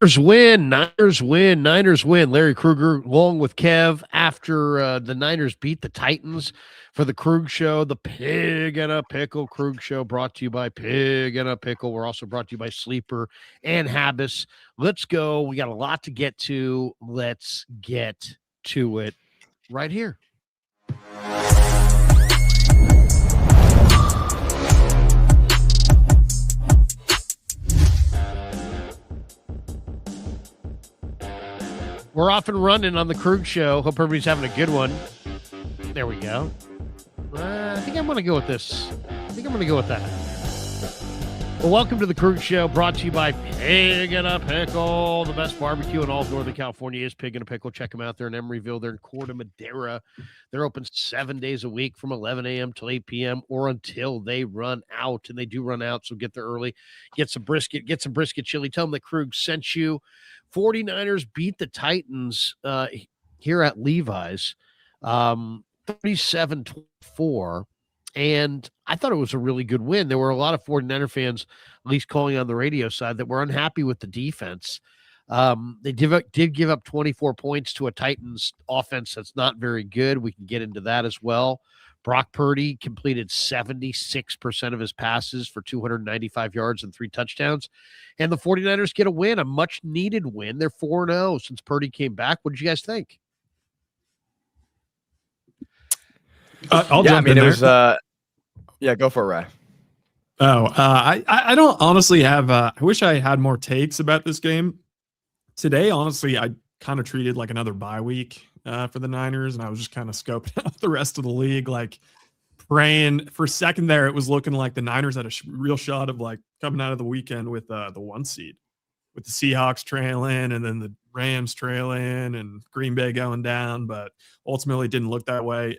Niners win. Larry Krueger along with Kev after the Niners beat the Titans for the Krug Show, the Pig and a Pickle Krug Show, brought to you by Pig and a Pickle. We're also brought to you by Sleeper and Habbas. Let's go. We got a lot to get to. Let's get to it right here. We're off and running on the Krug Show. Hope everybody's having a good one. There we go. I think I'm going to go with this. I think I'm going to go with that. Well, welcome to the Krug Show, brought to you by Pig and a Pickle. The best barbecue in all of Northern California is Pig and a Pickle. Check them out. They're in Emeryville. They're in Corte Madera. They're open 7 days a week from 11 a.m. till 8 p.m. or until they run out. And they do run out, so get there early. Get some brisket chili. Tell them that Krug sent you. 49ers beat the Titans here at Levi's 37-24. And I thought it was a really good win. There were a lot of 49er fans, at least calling on the radio side, that were unhappy with the defense. They did give up 24 points to a Titans offense that's not very good. We can get into that as well. Brock Purdy completed 76% of his passes for 295 yards and 3 touchdowns. And the 49ers get a win, a much-needed win. They're 4-0 since Purdy came back. What did you guys think? I'll jump in there. It was, go for it, Ray. I don't honestly have, I wish I had more takes about this game. Today, honestly, I kind of treated like another bye week for the Niners, and I was just kind of scoping out the rest of the league, like praying. For a second there, it was looking like the Niners had a real shot of like coming out of the weekend with the 1 seed, with the Seahawks trailing and then the Rams trailing and Green Bay going down, but ultimately it didn't look that way.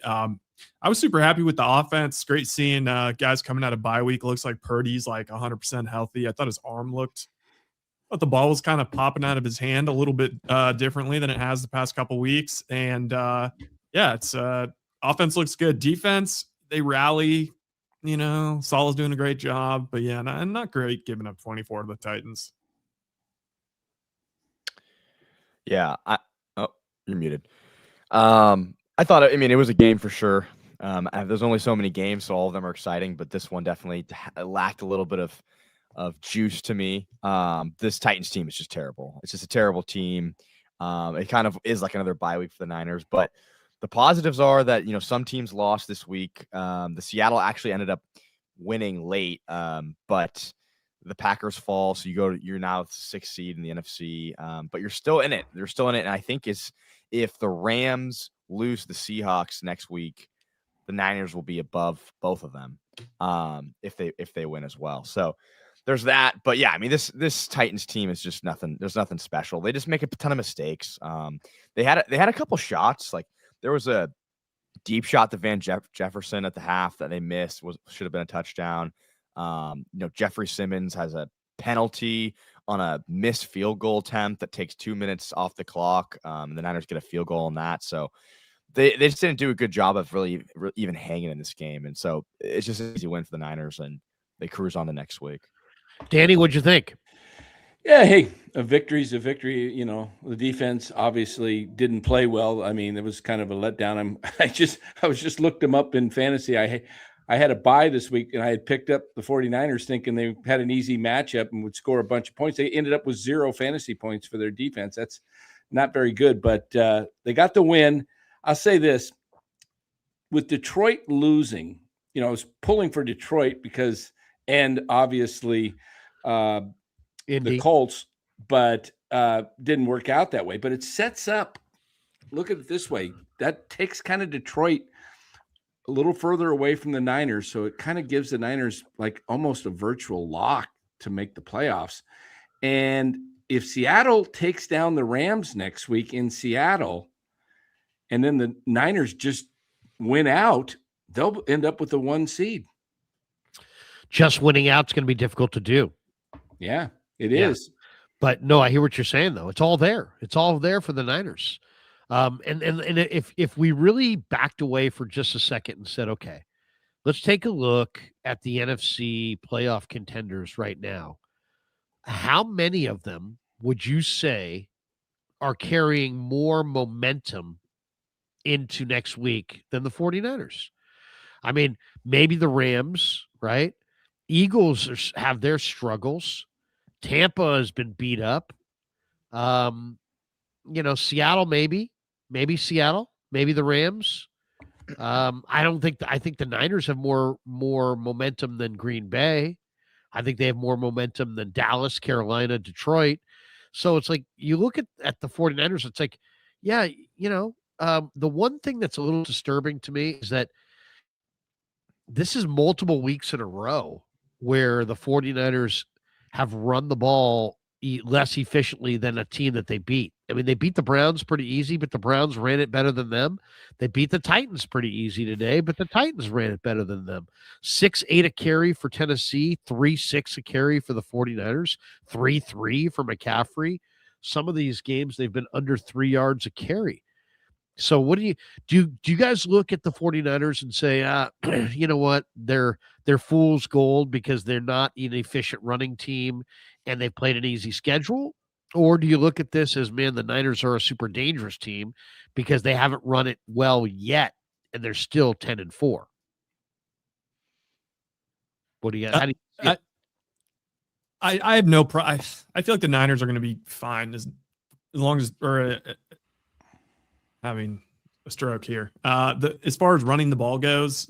I was super happy with the offense. Great seeing guys coming out of bye week. It looks like Purdy's like 100% healthy. I thought his arm but the ball was kind of popping out of his hand a little bit differently than it has the past couple weeks. And it's offense looks good. Defense, they rally. Salah's doing a great job, but not great giving up 24 to the Titans. Yeah, you're muted. I thought, it was a game for sure. There's only so many games, so all of them are exciting, but this one definitely lacked a little bit of juice to me. This Titans team is just terrible. It's just a terrible team. It kind of is like another bye week for the Niners, but the positives are that, some teams lost this week. The Seattle actually ended up winning late, but the Packers fall. So you're now the 6th seed in the NFC, but you're still in it. They're still in it. And I think if the Rams lose the Seahawks next week, the Niners will be above both of them if they win as well. So there's that. But yeah, this Titans team is just nothing. There's nothing special. They just make a ton of mistakes. They had a couple shots. Like there was a deep shot to Van Jefferson at the half that they missed. Should have been a touchdown. Jeffrey Simmons has a penalty on a missed field goal attempt that takes 2 minutes off the clock. The Niners get a field goal on that. So they just didn't do a good job of really even hanging in this game. And so it's just an easy win for the Niners, and they cruise on to next week. Danny, what'd you think? Yeah, hey, a victory's a victory. The defense obviously didn't play well. It was kind of a letdown. I was just looked them up in fantasy. I had a bye this week, and I had picked up the 49ers thinking they had an easy matchup and would score a bunch of points. They ended up with 0 fantasy points for their defense. That's not very good, but they got the win. I'll say this. With Detroit losing, I was pulling for Detroit and obviously the Colts, but didn't work out that way. But it sets up, look at it this way, that takes kind of Detroit a little further away from the Niners. So it kind of gives the Niners like almost a virtual lock to make the playoffs. And if Seattle takes down the Rams next week in Seattle, and then the Niners just win out, they'll end up with the 1 seed. Just winning out is going to be difficult to do. Yeah, it is. But no, I hear what you're saying, though. It's all there. It's all there for the Niners. And if we really backed away for just a second and said, okay, let's take a look at the NFC playoff contenders right now. How many of them would you say are carrying more momentum into next week than the 49ers? I mean, maybe the Rams, right? Eagles have their struggles. Tampa has been beat up. Seattle, maybe Seattle, maybe the Rams. I think the Niners have more momentum than Green Bay. I think they have more momentum than Dallas, Carolina, Detroit. So it's like you look at the 49ers, it's like, yeah, the one thing that's a little disturbing to me is that this is multiple weeks in a row where the 49ers have run the ball less efficiently than a team that they beat. I mean, they beat the Browns pretty easy, but the Browns ran it better than them. They beat the Titans pretty easy today, but the Titans ran it better than them. 6-8 a carry for Tennessee, 3-6 a carry for the 49ers, 3-3 for McCaffrey. Some of these games, they've been under 3 yards a carry. So what do you guys look at the 49ers and say, you know what, they're fool's gold because they're not an efficient running team and they've played an easy schedule? Or do you look at this as, man, the Niners are a super dangerous team because they haven't run it well yet and they're still 10-4? What do you how do you see it? I have no I feel like the Niners are going to be fine as long as having a stroke here. As far as running the ball goes,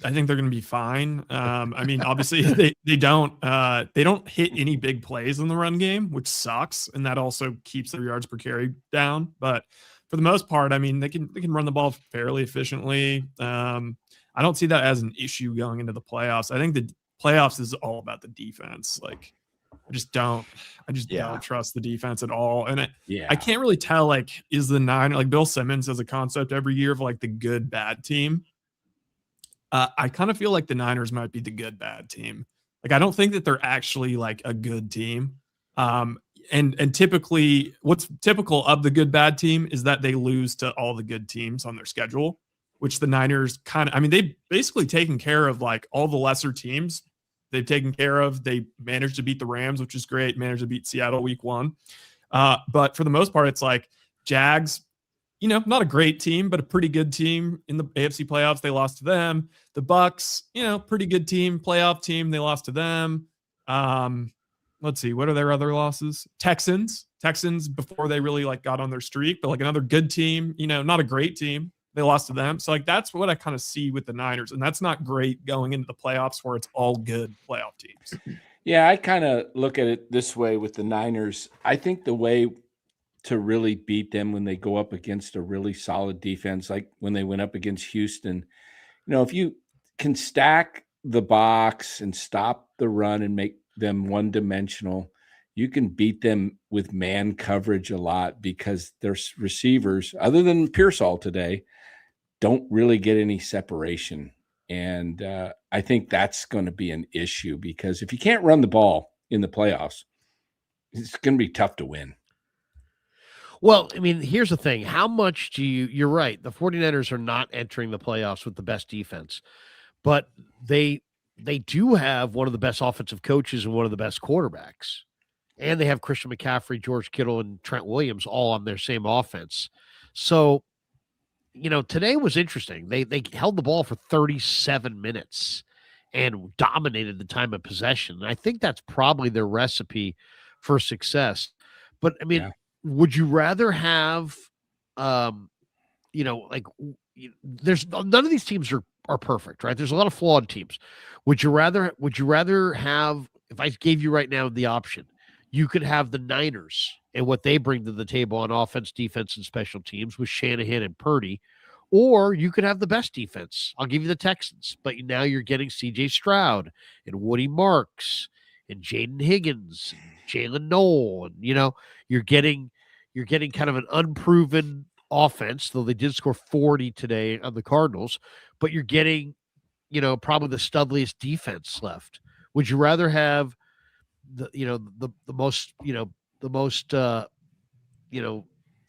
I think they're going to be fine. I mean, obviously they don't hit any big plays in the run game, which sucks, and that also keeps their yards per carry down. But for the most part, I mean, they can run the ball fairly efficiently. I don't see that as an issue going into the playoffs. I think the playoffs is all about the defense. Like, I just don't trust the defense at all. And I can't really tell, like, is the Niners, like Bill Simmons has a concept every year of like the good, bad team. I kind of feel like the Niners might be the good, bad team. Like, I don't think that they're actually like a good team. And typically what's typical of the good, bad team is that they lose to all the good teams on their schedule, which the Niners they've basically taken care of like all the lesser teams. They've taken care of. They managed to beat the Rams, which is great. Managed to beat Seattle week 1. But for the most part, it's like Jags, not a great team, but a pretty good team in the AFC playoffs. They lost to them. The Bucks, pretty good team, playoff team. They lost to them. Let's see. What are their other losses? Texans before they really like got on their streak, but like another good team, not a great team. They lost to them. So like that's what I kind of see with the Niners. And that's not great going into the playoffs where it's all good playoff teams. Yeah, I kind of look at it this way with the Niners. I think the way to really beat them when they go up against a really solid defense, like when they went up against Houston, if you can stack the box and stop the run and make them one-dimensional, you can beat them with man coverage a lot because their receivers, other than Pearsall today, don't really get any separation. And I think that's going to be an issue because if you can't run the ball in the playoffs, it's going to be tough to win. Well, I mean, here's the thing. How much you're right. The 49ers are not entering the playoffs with the best defense, but they do have one of the best offensive coaches and one of the best quarterbacks. And they have Christian McCaffrey, George Kittle, and Trent Williams all on their same offense. So, today was interesting. They held the ball for 37 minutes and dominated the time of possession. And I think that's probably their recipe for success. But I mean, would you rather have, there's none of these teams are perfect, right? There's a lot of flawed teams. Would you rather have, if I gave you right now the option, you could have the Niners and what they bring to the table on offense, defense, and special teams with Shanahan and Purdy, or you could have the best defense. I'll give you the Texans, but now you're getting C.J. Stroud and Woody Marks and Jaden Higgins, and Jalen Noel, and you're getting kind of an unproven offense, though they did score 40 today on the Cardinals, but you're getting probably the studliest defense left. Would you rather have the most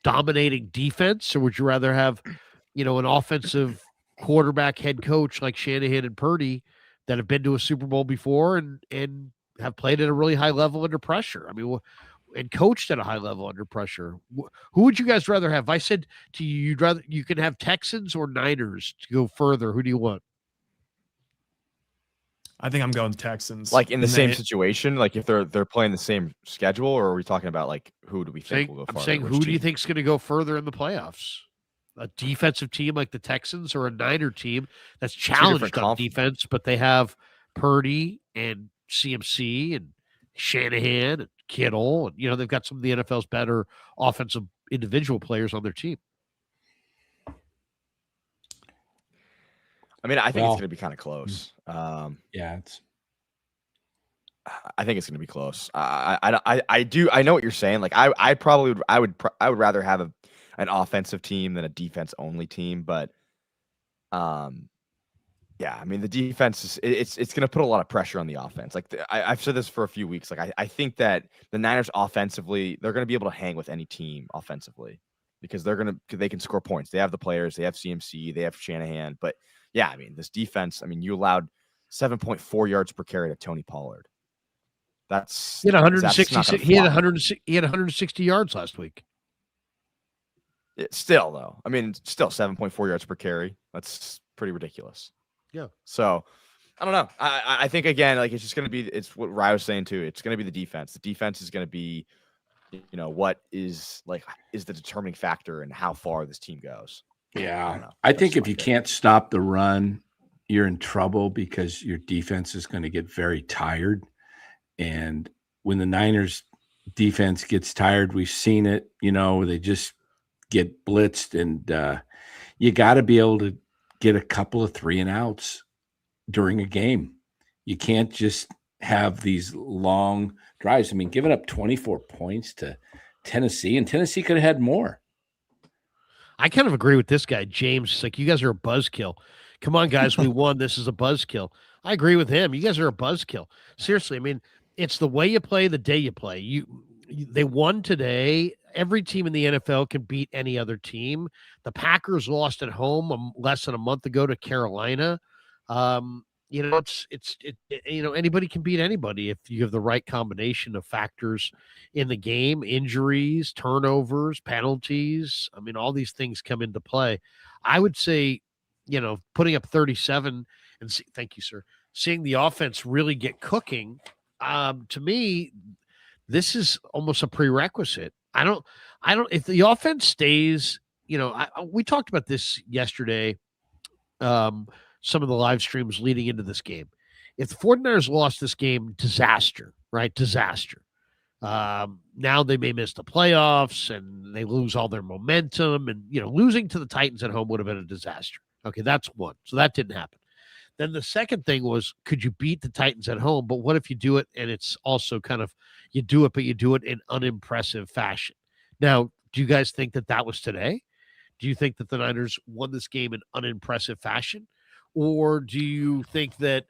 dominating defense, or would you rather have an offensive quarterback head coach like Shanahan and Purdy that have been to a Super Bowl before and have played at a really high level under pressure? I mean, and coached at a high level under pressure. Who would you guys rather have? If I said to you, you can have Texans or Niners to go further. Who do you want? I think I'm going Texans. Like in the same situation, like if they're playing the same schedule, or are we talking about like who do we think will go farther? I'm saying who do you think is going to go further in the playoffs? A defensive team like the Texans or a Niner team that's challenged on defense, but they have Purdy and CMC and Shanahan and Kittle, and they've got some of the NFL's better offensive individual players on their team. I mean, I think it's going to be kind of close. Yeah, I think it's going to be close. I know what you're saying. Like I would rather have an offensive team than a defense only team, but yeah, I mean the defense is it's going to put a lot of pressure on the offense. Like I've said this for a few weeks. Like I think that the Niners offensively, they're going to be able to hang with any team offensively because they can score points. They have the players, they have CMC, they have Shanahan, but yeah, I mean, this defense, I mean, you allowed 7.4 yards per carry to Tony Pollard. He had 160. He had 160 yards last week. Still, though, I mean, still 7.4 yards per carry. That's pretty ridiculous. Yeah. So I don't know. I think again, like it's just going to be. It's what Rye was saying too. It's going to be the defense. The defense is going to be, what is the determining factor in how far this team goes. Yeah, I think if you can't stop the run, you're in trouble because your defense is going to get very tired. And when the Niners defense gets tired, we've seen it, they just get blitzed, and you got to be able to get a couple of 3-and-outs during a game. You can't just have these long drives. I mean, giving up 24 points to Tennessee, and Tennessee could have had more. I kind of agree with this guy, James. It's like, you guys are a buzzkill. Come on, guys, we won. This is a buzzkill. I agree with him. You guys are a buzzkill. Seriously, I mean, it's the way you play, the day you play. They won today. Every team in the NFL can beat any other team. The Packers lost at home less than a month ago to Carolina. Anybody can beat anybody if you have the right combination of factors in the game, injuries, turnovers, penalties. I mean, all these things come into play. I would say, putting up 37 and thank you, sir. Seeing the offense really get cooking, to me, this is almost a prerequisite. I don't, if the offense stays, we talked about this yesterday. Some of the live streams leading into this game. If the 49ers lost this game, disaster, right? Disaster. Now they may miss the playoffs and they lose all their momentum. And, losing to the Titans at home would have been a disaster. Okay, that's one. So that didn't happen. Then the second thing was, could you beat the Titans at home? But what if you do it and it's also kind of, you do it, but you do it in unimpressive fashion? Now, do you guys think that was today? Do you think that the Niners won this game in unimpressive fashion? Or do you think that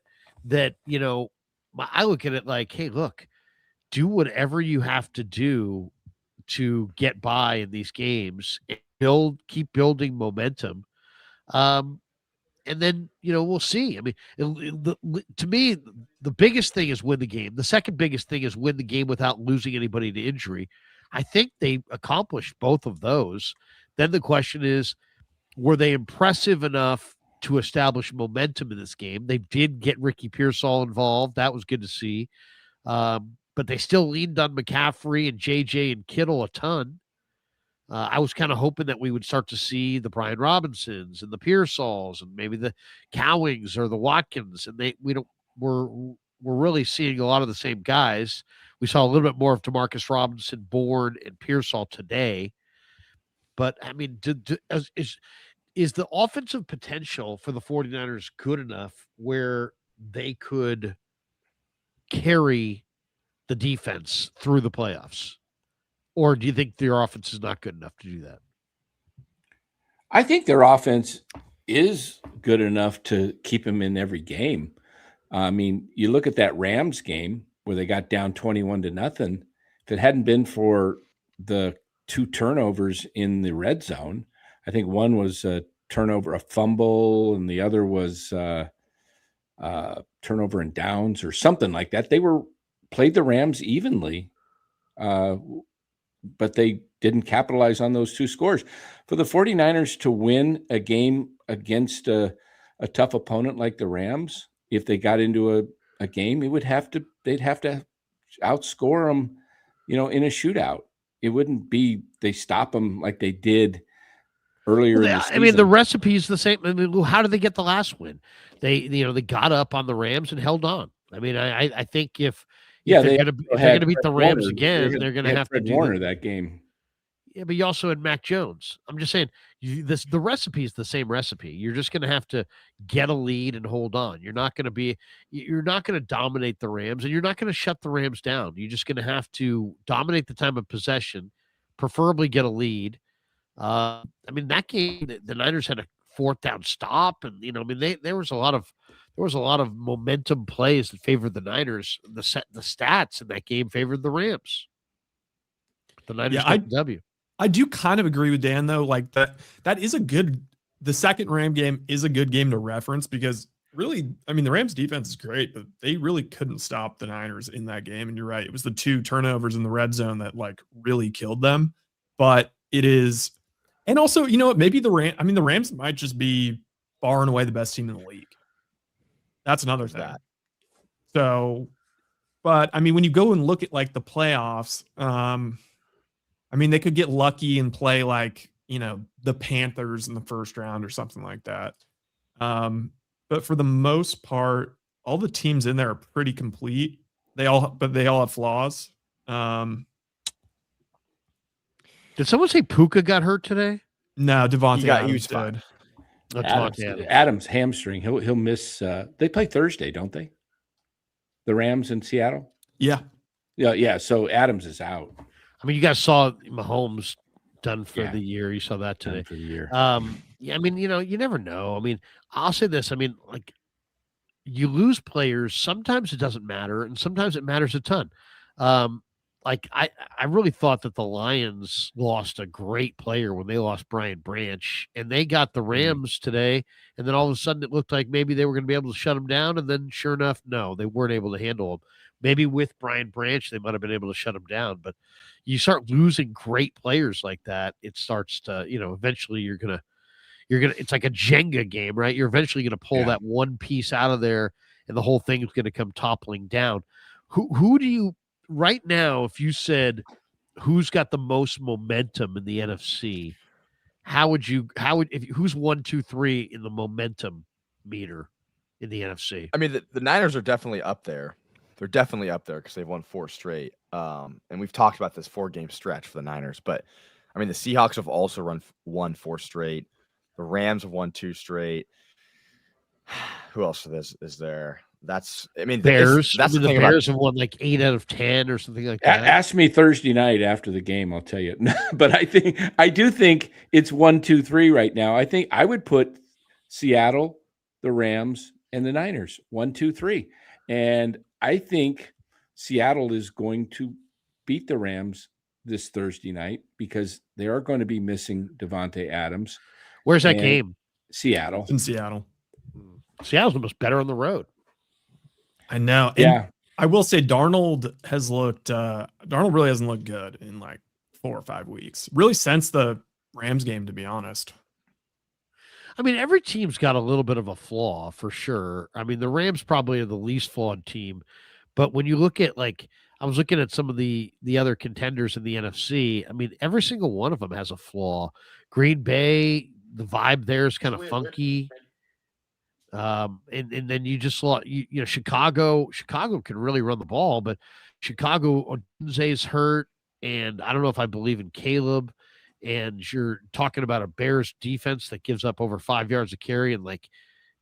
I look at it like, hey, look, do whatever you have to do to get by in these games and keep building momentum. And then, we'll see. I mean, to me, the biggest thing is win the game. The second biggest thing is win the game without losing anybody to injury. I think they accomplished both of those. Then the question is, were they impressive enough to establish momentum in this game? They did get Ricky Pearsall involved. That was good to see. But they still leaned on McCaffrey and JJ and Kittle a ton. I was kind of hoping that we would start to see the Brian Robinsons and the Pearsalls and maybe the Cowings or the Watkins. And we're really seeing a lot of the same guys. We saw a little bit more of Demarcus Robinson, Bourne, and Pearsall today. But, I mean, is the offensive potential for the 49ers good enough where they could carry the defense through the playoffs? Or do you think their offense is not good enough to do that? I think their offense is good enough to keep them in every game. I mean, you look at that Rams game where they got down 21-0. If it hadn't been for the 2 turnovers in the red zone, I think one was a turnover, a fumble, and the other was turnover and downs or something like that. They played the Rams evenly but they didn't capitalize on those 2 scores. For the 49ers to win a game against a tough opponent like the Rams, if they got into a game, they'd have to outscore them, in a shootout. It wouldn't be they stop them like they did earlier in the season. I mean, the recipe is the same. I mean, how did they get the last win? They got up on the Rams and held on. I mean, I think if they're going to beat the Rams again, they're going to have to do Warner that game. Yeah, but you also had Mac Jones. I'm just saying, the recipe is the same recipe. You're just going to have to get a lead and hold on. You're not going to dominate the Rams, and you're not going to shut the Rams down. You're just going to have to dominate the time of possession, preferably get a lead. I mean, that game, the Niners had a 4th down stop, and there was a lot of momentum plays that favored the Niners. The stats in that game favored the Rams. The Niners got the W. I do kind of agree with Dan, though. Like that is the second Ram game is a good game to reference because really, I mean, the Rams defense is great, but they really couldn't stop the Niners in that game. And you're right. It was the 2 turnovers in the red zone that like really killed them. But it is, and also, maybe the Rams might just be far and away the best team in the league. That's another thing. So, but I mean, when you go and look at like the playoffs, I mean, they could get lucky and play like, the Panthers in the first round or something like that. But for the most part, all the teams in there are pretty complete. They all have flaws. Did someone say Puka got hurt today? No, Devontae Adams he was fine. Adams hamstring. He'll miss. They play Thursday, don't they? The Rams in Seattle. Yeah. So Adams is out. I mean, you guys saw Mahomes done for the year. You saw that today. Done for the year. Yeah, I mean, you never know. I mean, I'll say this. I mean, like, you lose players. Sometimes it doesn't matter, and sometimes it matters a ton. Like, I really thought that the Lions lost a great player when they lost Brian Branch, and they got the Rams today, and then all of a sudden it looked like maybe they were going to be able to shut them down, and then sure enough, no, they weren't able to handle them. Maybe with Brian Branch, they might have been able to shut him down, but you start losing great players like that, it starts to, eventually you're gonna, it's like a Jenga game, right? You're eventually gonna pull that one piece out of there, and the whole thing is gonna come toppling down. Who do you right now? If you said who's got the most momentum in the NFC, who's 1, 2, 3 in the momentum meter in the NFC? I mean, the Niners are definitely up there. They're definitely up there because they've won 4 straight. And we've talked about this 4-game stretch for the Niners. But, I mean, the Seahawks have also won 4 straight. The Rams have won 2 straight. Who else is there? Bears. The Bears have won like 8 out of 10 or something like that. Ask me Thursday night after the game, I'll tell you. But I do think it's 1, 2, 3 right now. I think I would put Seattle, the Rams, and the Niners 1, 2, 3. And I think Seattle is going to beat the Rams this Thursday night because they are going to be missing Devontae Adams. Where's that game? Seattle. In Seattle. Seattle's almost better on the road. I know. And I will say Darnold really hasn't looked good in like 4 or 5 weeks. Really since the Rams game, to be honest. I mean, every team's got a little bit of a flaw for sure. I mean, the Rams probably are the least flawed team, but when you look at I was looking at some of the other contenders in the NFC. I mean, every single one of them has a flaw. Green Bay, the vibe there is kind of funky. And then you just saw, Chicago can really run the ball, but Chicago, Odunze's hurt, and I don't know if I believe in Caleb. And you're talking about a Bears defense that gives up over 5 yards of carry in like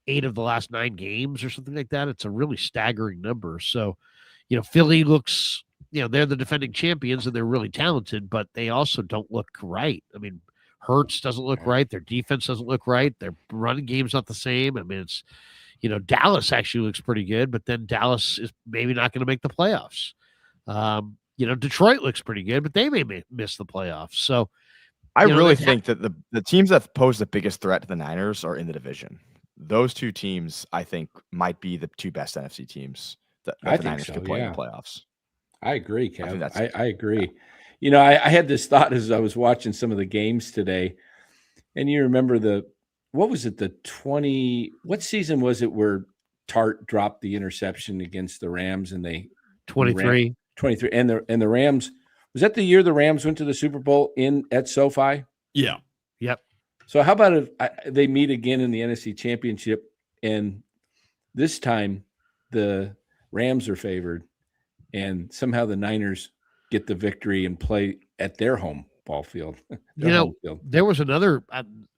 8 of the last 9 games or something like that. It's a really staggering number. So, Philly looks, they're the defending champions and they're really talented, but they also don't look right. I mean, Hurts doesn't look right. Their defense doesn't look right. Their running game's not the same. I mean, it's, Dallas actually looks pretty good, but then Dallas is maybe not going to make the playoffs. Detroit looks pretty good, but they may miss the playoffs. So, I really think that the teams that pose the biggest threat to the Niners are in the division. Those 2 teams, I think, might be the 2 best NFC teams that the Niners could play in the playoffs. I agree, I think Kev. that's I agree. You know, I had this thought as I was watching some of the games today, and you remember what was it, what season was it where Tart dropped the interception against the Rams and the 23. 23 and the Rams, was that the year the Rams went to the Super Bowl at SoFi? Yeah. Yep. So how about if they meet again in the NFC Championship, and this time the Rams are favored, and somehow the Niners get the victory and play at their home ball field. Home field. There was another,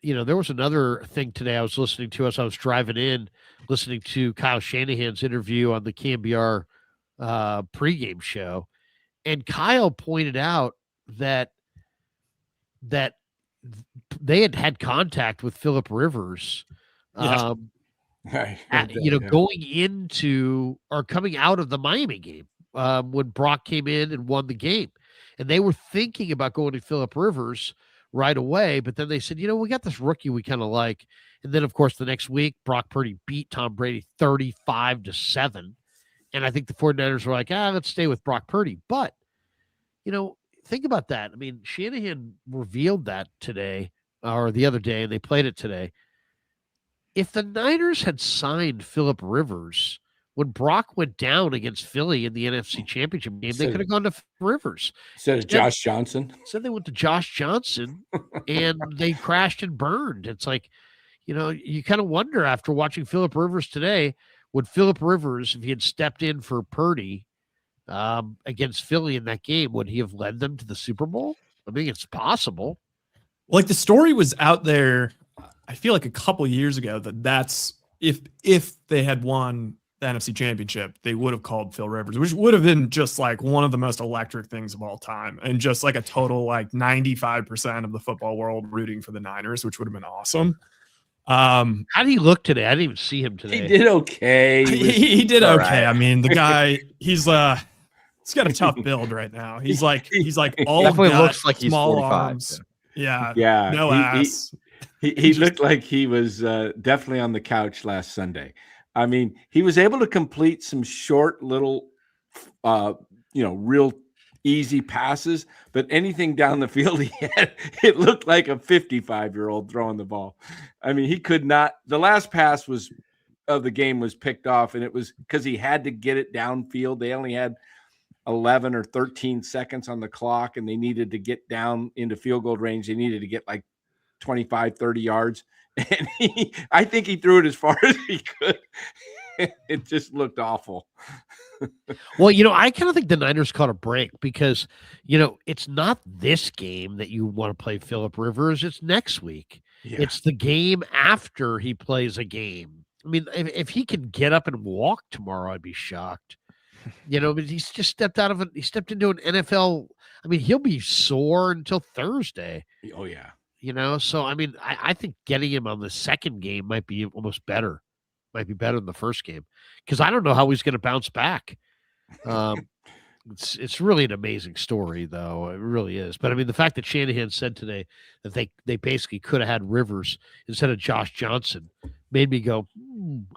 there was another thing today I was listening to as I was driving in, listening to Kyle Shanahan's interview on the KMBR pregame show. And Kyle pointed out that they had contact with Phillip Rivers, going into or coming out of the Miami game when Brock came in and won the game. And they were thinking about going to Phillip Rivers right away, but then they said, we got this rookie we kind of like. And then, of course, the next week, Brock Purdy beat Tom Brady 35-7. And I think the 49ers were like, let's stay with Brock Purdy. But, think about that. I mean, Shanahan revealed that today or the other day, and they played it today. If the Niners had signed Phillip Rivers when Brock went down against Philly in the NFC Championship game, they could have gone to Rivers. Instead of Josh Johnson. Said they went to Josh Johnson, and they crashed and burned. It's like, you kind of wonder after watching Phillip Rivers today, would Phillip Rivers, if he had stepped in for Purdy against Philly in that game, would he have led them to the Super Bowl? I mean, it's possible. Like the story was out there, I feel like a couple years ago that's if they had won the NFC Championship, they would have called Phil Rivers, which would have been just like one of the most electric things of all time, and just like a total like 95% of the football world rooting for the Niners, which would have been awesome. How did he look today? I didn't even see him today. He did okay. He did okay. Right. I mean, the guy, he's got a tough build right now. He's like all definitely gut, looks like he's small 45. arms. Yeah. No ass. He looked like he was definitely on the couch last Sunday. I mean, he was able to complete some short little, real easy passes, but anything down the field it looked like a 55-year-old throwing the ball. I mean, he could not. The last pass of the game was picked off, and it was because he had to get it downfield. They only had 11 or 13 seconds on the clock, and they needed to get down into field goal range. They needed to get like 25, 30 yards. And I think he threw it as far as he could. It just looked awful. Well, I kind of think the Niners caught a break because, it's not this game that you want to play Phillip Rivers. It's next week. Yeah. It's the game after he plays a game. I mean, if he can get up and walk tomorrow, I'd be shocked. But he's just stepped out of it. He stepped into an NFL. I mean, he'll be sore until Thursday. Oh, yeah. So, I mean, I think getting him on the second game might be almost better. Might be better than the first game because I don't know how he's going to bounce back. It's really an amazing story, though. It really is. But, I mean, the fact that Shanahan said today that they basically could have had Rivers instead of Josh Johnson made me go,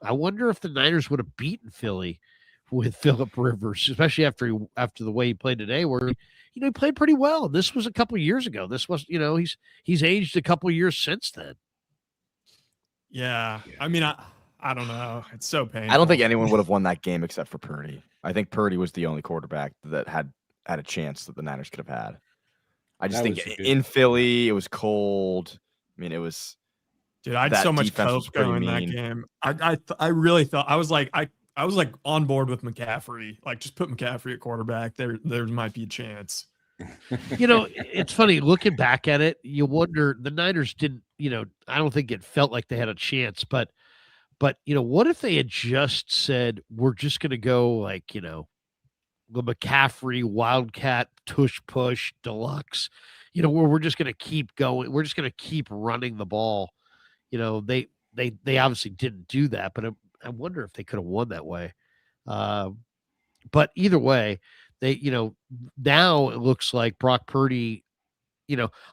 I wonder if the Niners would have beaten Philly with Phillip Rivers, especially after the way he played today, where he played pretty well. This was a couple of years ago. This was, he's aged a couple of years since then. Yeah. I mean, I don't know. It's so painful. I don't think anyone would have won that game except for Purdy. I think Purdy was the only quarterback that had a chance that the Niners could have had. I just think in Philly, it was cold. I mean, it was. Dude, I had so much hope going in that game. I really thought I was like on board with McCaffrey. Like, just put McCaffrey at quarterback. There might be a chance. It's funny looking back at it. You wonder the Niners didn't. I don't think it felt like they had a chance, but what if they had just said we're just going to go like the McCaffrey Wildcat tush push deluxe, where we're just going to keep going. We're just going to keep running the ball. They obviously didn't do that, but I wonder if they could have won that way. But either way, they, now it looks like Brock Purdy,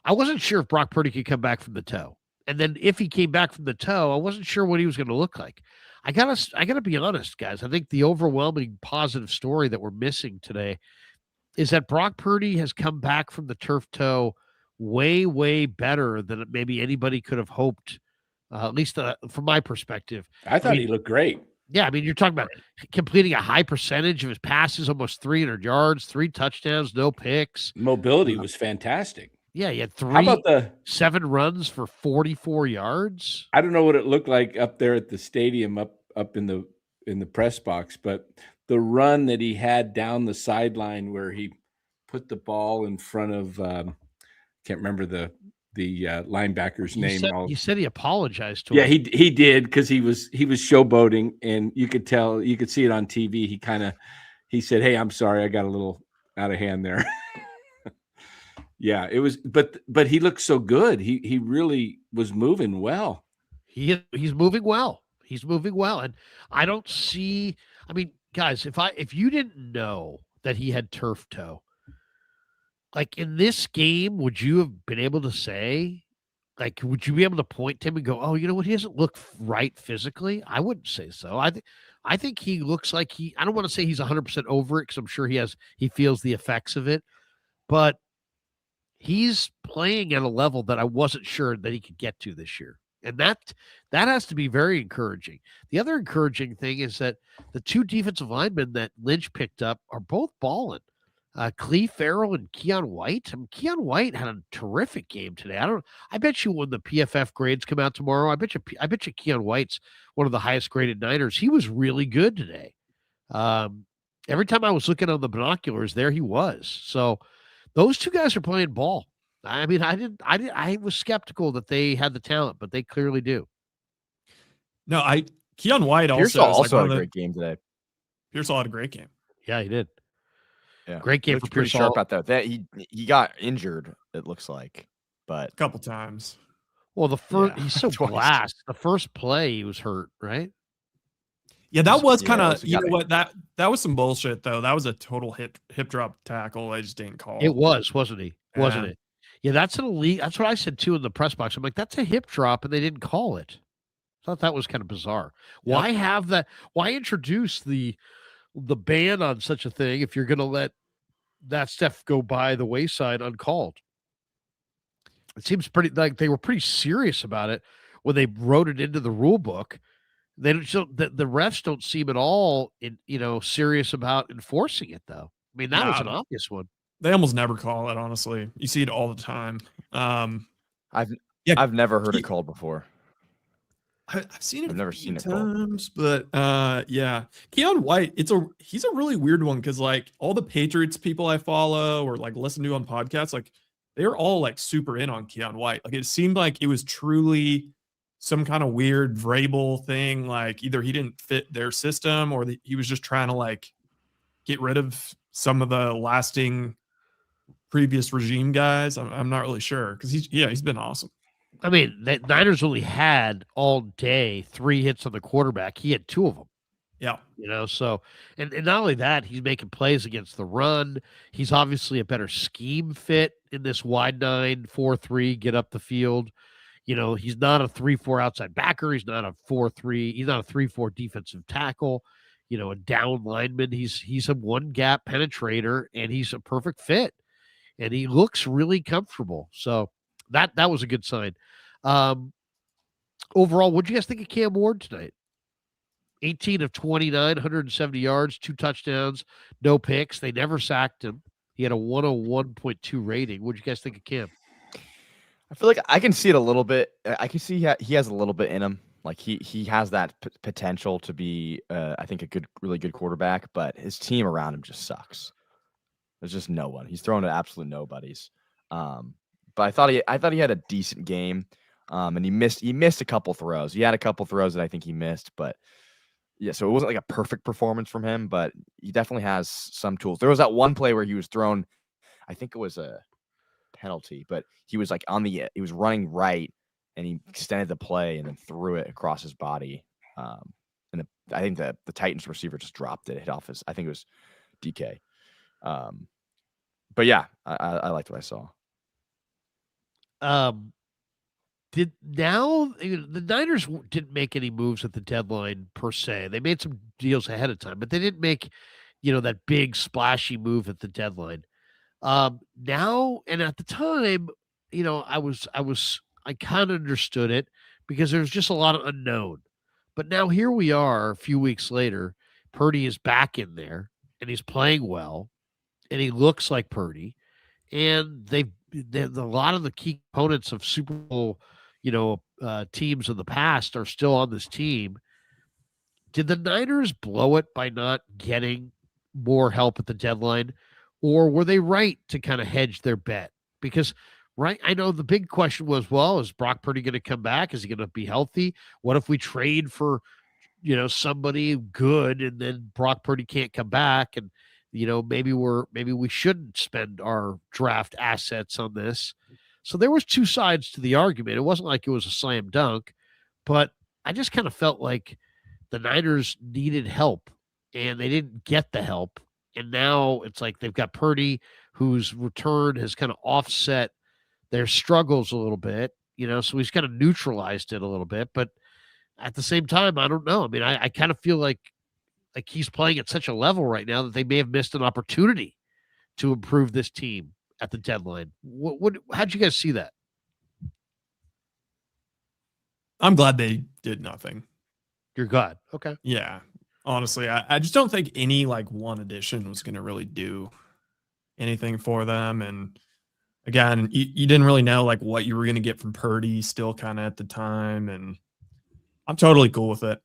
I wasn't sure if Brock Purdy could come back from the toe. And then if he came back from the toe, I wasn't sure what he was going to look like. I gotta be honest, guys. I think the overwhelming positive story that we're missing today is that Brock Purdy has come back from the turf toe way, way better than maybe anybody could have hoped, at least from my perspective. I thought mean, he looked great. Yeah, I mean, you're talking about completing a high percentage of his passes, almost 300 yards, 3 touchdowns, no picks. Mobility was fantastic. Yeah, he had How about 7 runs for 44 yards. I don't know what it looked like up there at the stadium, up in the press box, but the run that he had down the sideline where he put the ball in front of can't remember the linebacker's name. He said he apologized to him. Yeah, he did, because he was showboating, and you could see it on TV. He said, "Hey, I'm sorry, I got a little out of hand there." Yeah, it was, but he looked so good. He really was moving well. He's moving well. He's moving well, and I don't see. I mean, guys, if you didn't know that he had turf toe, like in this game, would you have been able to say, like, would you be able to point to him and go, "Oh, you know what? He doesn't look right physically." I wouldn't say so. I think he looks like I don't want to say he's 100% over it, because I'm sure he feels the effects of it, but he's playing at a level that I wasn't sure that he could get to this year. And that has to be very encouraging. The other encouraging thing is that the 2 defensive linemen that Lynch picked up are both balling. Cleve Farrell and Keon White. I mean, Keon White had a terrific game today. I bet you when the PFF grades come out tomorrow, I bet you Keon White's one of the highest graded Niners. He was really good today. Every time I was looking on the binoculars, there he was. So those 2 guys are playing ball. I mean, I was skeptical that they had the talent, but they clearly do. No, Keon White also had a great game today. Pearsall had a great game. Yeah, he did. Yeah, great game for pretty Pearsall. sharp out there. That he got injured, it looks like, but a couple times. Well, he's so blast. The first play he was hurt, right? Yeah, that was kind of, you know what, that was some bullshit though. That was a total hip drop tackle. I just didn't call. It was, wasn't he? Wasn't it? Yeah, that's an elite. That's what I said too in the press box. I'm like, that's a hip drop, and they didn't call it. I thought that was kind of bizarre. Yep. Why have that? Why introduce the ban on such a thing if you're going to let that stuff go by the wayside uncalled? It seems pretty like they were pretty serious about it when they wrote it into the rule book. They don't. The refs don't seem at all serious about enforcing it, though. I mean, that was an obvious one. They almost never call it, honestly. You see it all the time. I've never heard it called before. I've seen it. I've never seen it times, but yeah, Keon White. He's a really weird one, because like all the Patriots people I follow or like listen to on podcasts, like they're all like super in on Keon White. Like it seemed like it was truly some kind of weird Vrabel thing. Like either he didn't fit their system, or he was just trying to like get rid of some of the lasting previous regime guys. I'm not really sure, because he's been awesome. I mean, the Niners only had all day 3 hits on the quarterback. He had 2 of them. Yeah. So, and not only that, he's making plays against the run. He's obviously a better scheme fit in this wide 9-4-3, get up the field. He's not a 3-4 outside backer. He's not a 4-3. He's not a 3-4 defensive tackle. A down lineman. He's a 1-gap penetrator, and he's a perfect fit. And he looks really comfortable. So that was a good sign. Overall, what do you guys think of Cam Ward tonight? 18 of 29, 170 yards, 2 touchdowns, no picks. They never sacked him. He had a 101.2 rating. What do you guys think of Cam? I feel like I can see it a little bit. I can see he has a little bit in him. Like he has that potential to be, I think, really good quarterback. But his team around him just sucks. There's just no one. He's thrown to absolute nobodies. But I thought he had a decent game. And he missed a couple throws. He had a couple throws that I think he missed, but yeah, so it wasn't like a perfect performance from him, but he definitely has some tools. There was that one play where he was thrown, I think it was a penalty, but he was like he was running right, and he extended the play and then threw it across his body. And I think the Titans receiver just dropped it, hit off I think it was DK. But yeah, I liked what I saw. The Niners didn't make any moves at the deadline per se. They made some deals ahead of time, but they didn't make that big splashy move at the deadline. Now and at the time, I kind of understood it because there's just a lot of unknown. But now here we are a few weeks later. Purdy is back in there and he's playing well and he looks like Purdy. And a lot of the key components of Super Bowl, teams of the past are still on this team. Did the Niners blow it by not getting more help at the deadline, or were they right to kind of hedge their bet? Because, right, I know the big question was, well, is Brock Purdy going to come back? Is he going to be healthy? What if we trade for, somebody good and then Brock Purdy can't come back? And, maybe we shouldn't spend our draft assets on this. So there was two sides to the argument. It wasn't like it was a slam dunk, but I just kind of felt like the Niners needed help and they didn't get the help. And now it's like they've got Purdy, whose return has kind of offset their struggles a little bit, so he's kind of neutralized it a little bit. But at the same time, I don't know. I mean, I kind of feel like he's playing at such a level right now that they may have missed an opportunity to improve this team at the deadline. How'd you guys see that? I'm glad they did nothing. You're glad. Okay. Yeah. Honestly, I just don't think any one addition was going to really do anything for them. And again, you didn't really know what you were going to get from Purdy still kind of at the time. And I'm totally cool with it.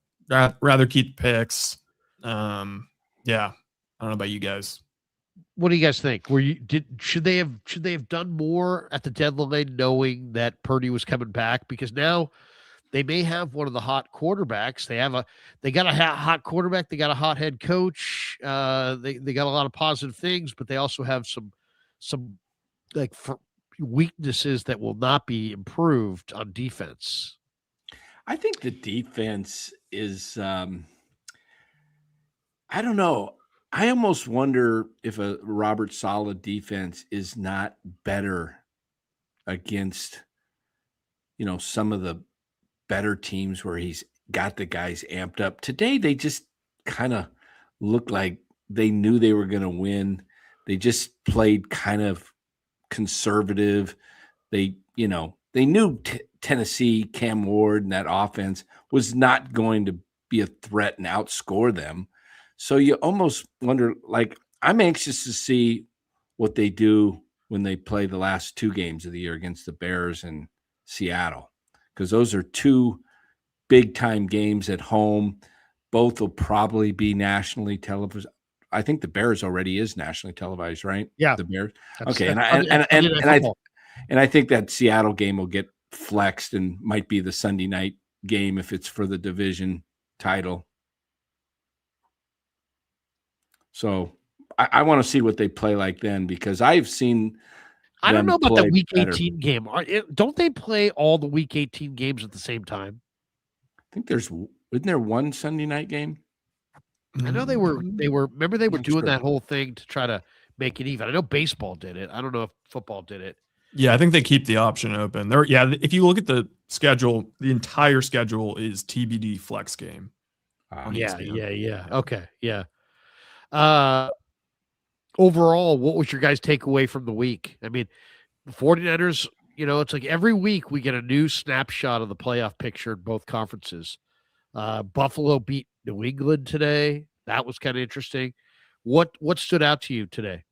Rather keep the picks. Yeah. I don't know about you guys. What do you guys think? Should they have done more at the deadline knowing that Purdy was coming back? Because now they may have one of the hot quarterbacks. They got a hot quarterback. They got a hot head coach. They got a lot of positive things, but they also have some weaknesses that will not be improved on defense. I think the defense is, I don't know. I almost wonder if a Robert Saleh defense is not better against, some of the better teams where he's got the guys amped up. Today, they just kind of looked like they knew they were going to win. They just played kind of conservative. They knew Tennessee, Cam Ward, and that offense was not going to be a threat and outscore them. So you almost wonder, I'm anxious to see what they do when they play the last two games of the year against the Bears and Seattle, because those are two big-time games at home. Both will probably be nationally televised. I think the Bears already is nationally televised, right? Yeah. The Bears. Okay. And I think that Seattle game will get flexed and might be the Sunday night game if it's for the division title. So I want to see what they play like then, because I've seen. I don't know about the Week better. 18 game. Don't they play all the Week 18 games at the same time? I think isn't there one Sunday night game? I know they were remember they were doing sure. that whole thing to try to make it even. I know baseball did it. I don't know if football did it. Yeah, I think they keep the option open. If you look at the schedule, the entire schedule is TBD flex game. Yeah. Okay, yeah. Overall, what was your guys' takeaway from the week? I mean, the 49ers, it's like every week we get a new snapshot of the playoff picture in both conferences. Buffalo beat New England today. That was kind of interesting. What stood out to you today?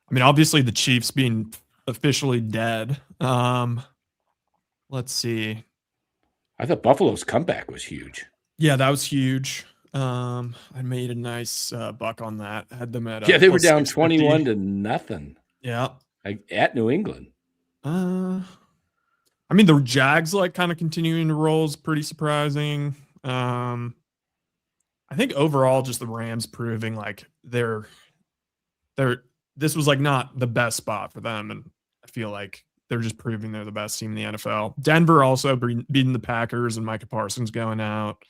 I mean, obviously the Chiefs being officially dead. Let's see. I thought Buffalo's comeback was huge. Yeah, that was huge. I made a nice buck on that. Had them at they were down 21-0. Yeah, at New England. I mean, the Jags kind of continuing to roll is pretty surprising. I think overall, just the Rams proving they're this was not the best spot for them, and I feel like they're just proving they're the best team in the NFL. Denver also beating the Packers and Micah Parsons going out.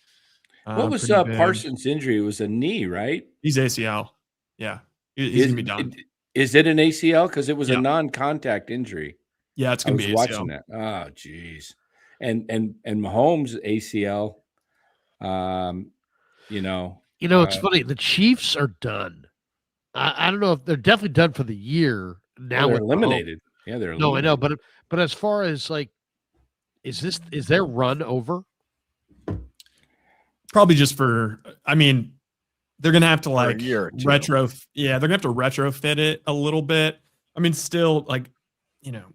What was Parsons' injury? It was a knee, right? He's ACL. Yeah, he's gonna be done. Is it an ACL? Because it was a non-contact injury. Yeah, it's gonna be ACL. Watching that. Oh, geez. And Mahomes' ACL. You know, it's funny. The Chiefs are done. I don't know if they're definitely done for the year. Now they're with Mahomes. eliminated. Yeah, they're No, I eliminated. know, but as far as like, is their run over? Probably just for, I mean, they're gonna have to a like year or two. they're gonna have to retrofit it a little bit. I mean, still like,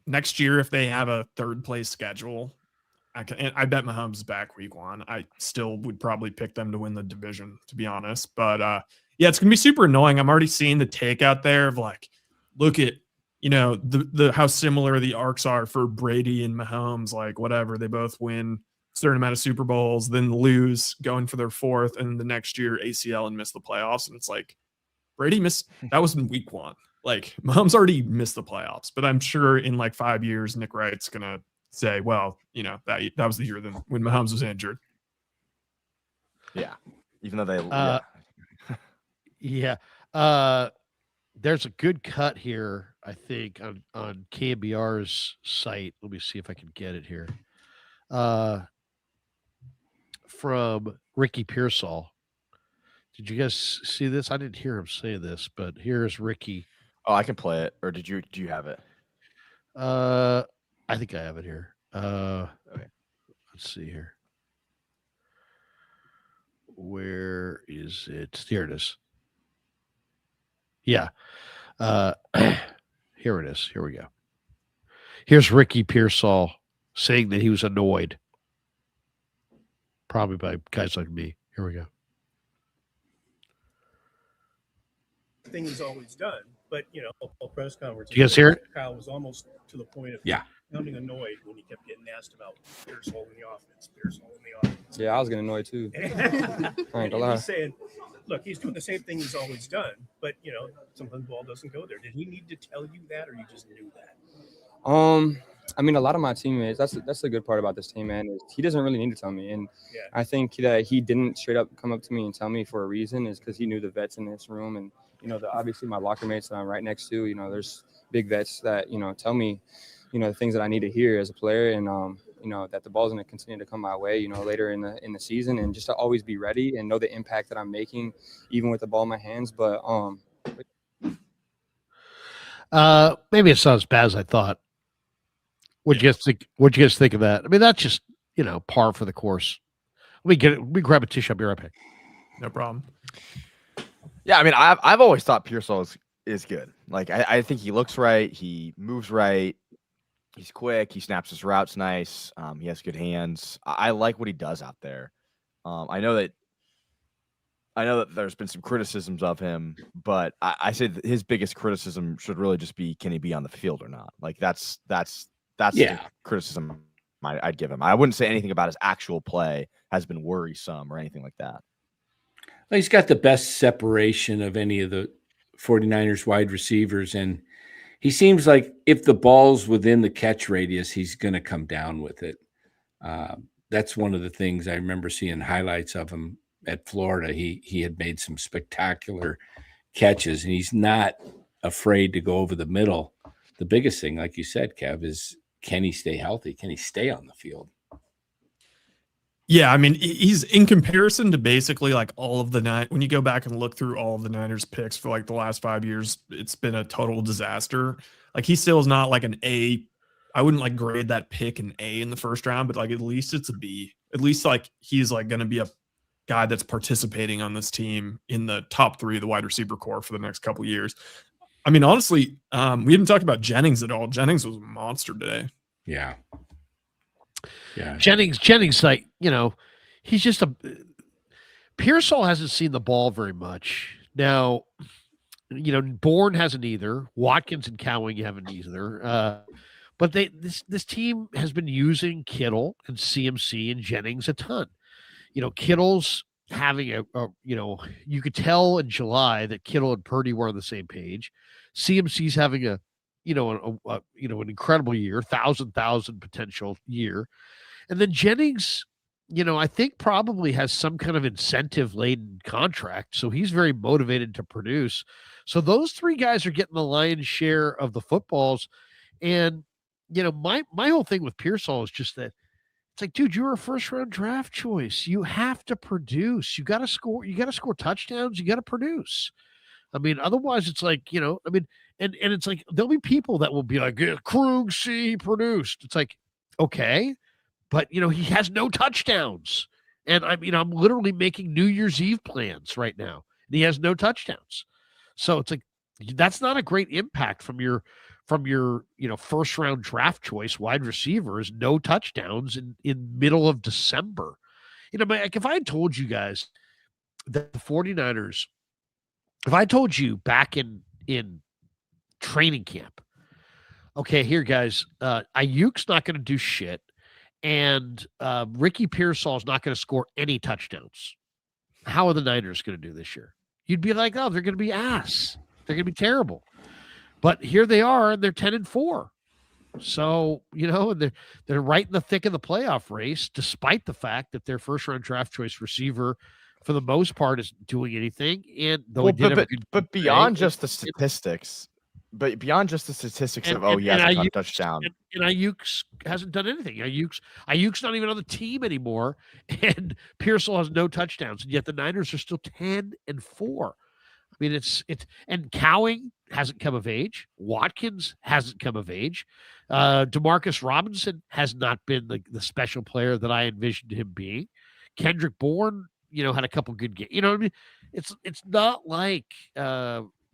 next year if they have a third place schedule, I bet Mahomes is back week 1. I still would probably pick them to win the division, to be honest. But yeah, it's gonna be super annoying. I'm already seeing the take out there of like, look at the how similar the arcs are for Brady and Mahomes. Like whatever, they both win a certain amount of Super Bowls, then lose going for their 4th, and the next year ACL and miss the playoffs. And it's like Brady missed, that was in week 1. Like Mahomes already missed the playoffs, but I'm sure in like 5 years, Nick Wright's gonna say, well, that was the year when Mahomes was injured. Yeah, even though they yeah. There's a good cut here, I think, on KBR's site. Let me see if I can get it here. From Ricky Pearsall. Did you guys see this? I didn't hear him say this, but here's Ricky. Oh, I can play it. Or do you have it? I think I have it here. Okay. Let's see here. Where is it? Here it is. Yeah. Here it is. Here we go. Here's Ricky Pearsall saying that he was annoyed. Probably by guys like me. Here we go. Thing is always done, but a press conference. Do you guys hear it? Kyle was almost to the point of becoming annoyed when he kept getting asked about Pearsall in the offense. Yeah, I was getting annoyed too. I ain't gonna lie. He's saying, look, he's doing the same thing he's always done, but sometimes the ball doesn't go there. Did he need to tell you that, or you just knew that? I mean, a lot of my teammates. That's the good part about this team, man. Is he doesn't really need to tell me, and I think that he didn't straight up come up to me and tell me for a reason is because he knew the vets in this room, and obviously my locker mates that I'm right next to. There's big vets that tell me, the things that I need to hear as a player, and that the ball's going to continue to come my way, later in the season, and just to always be ready and know the impact that I'm making, even with the ball in my hands. But maybe it's not as bad as I thought. What'd you guys think of that? I mean, that's just par for the course. Let me grab a tissue. I'll be right back. No problem. Yeah, I mean, I've always thought Pearsall is good. Like, I think he looks right. He moves right. He's quick. He snaps his routes nice. He has good hands. I like what he does out there. I know that there's been some criticisms of him, but I say that his biggest criticism should really just be, can he be on the field or not? Like that's the criticism I'd give him. I wouldn't say anything about his actual play has been worrisome or anything like that. Well, he's got the best separation of any of the 49ers wide receivers, and he seems like if the ball's within the catch radius, he's going to come down with it. That's one of the things I remember seeing highlights of him at Florida. He had made some spectacular catches, and he's not afraid to go over the middle. The biggest thing, like you said, Kev, is can he stay healthy? Can he stay on the field? Yeah, I mean, he's in comparison to basically like all of the when you go back and look through all of the Niners picks for like the last 5 years, it's been a total disaster. Like he still is not like an A. I wouldn't like grade that pick an A in the first round, but like at least it's a B. At least like he's like going to be a guy that's participating on this team in the top 3 of the wide receiver core for the next couple of years. I mean, honestly, we haven't talked about Jennings at all. Jennings was a monster today. Yeah. Jennings, like, he's just Pearsall hasn't seen the ball very much. Now, Bourne hasn't either. Watkins and Cowing haven't either. But this team has been using Kittle and CMC and Jennings a ton. Kittle's having you could tell in July that Kittle and Purdy were on the same page. CMC's having an incredible year, 1,000 potential year. And then Jennings, I think probably has some kind of incentive-laden contract, so he's very motivated to produce. So those 3 guys are getting the lion's share of the footballs. And, my whole thing with Pearsall is just that It's like, dude, you're a first-round draft choice. You have to produce. You got to score. You got to score touchdowns. You got to produce. I mean, otherwise, it's like, I mean, and it's like there'll be people that will be like, yeah, Krug, see, he produced. It's like, okay, but he has no touchdowns, and I'm literally making New Year's Eve plans right now, and he has no touchdowns. So it's like that's not a great impact from your first round draft choice wide receivers, no touchdowns in middle of December. Like if I had told you guys that the 49ers, if I told you back in training camp, okay, here guys, Aiyuk's not going to do shit, and Ricky Pearsall is not going to score any touchdowns. How are the Niners going to do this year? You'd be like, oh, they're going to be ass. They're going to be terrible. But here they are, and they're 10-4. So, and they're right in the thick of the playoff race, despite the fact that their first-round draft choice receiver, for the most part, isn't doing anything. And though but beyond just the statistics, of he hasn't caught a touchdown. And Aiyuk hasn't done anything. Aiyuk's not even on the team anymore, and Pearsall has no touchdowns, and yet the Niners are still 10-4. I mean, it's and Cowing hasn't come of age. Watkins hasn't come of age. Demarcus Robinson has not been the special player that I envisioned him being. Kendrick Bourne, had a couple good games. You know what I mean? It's not like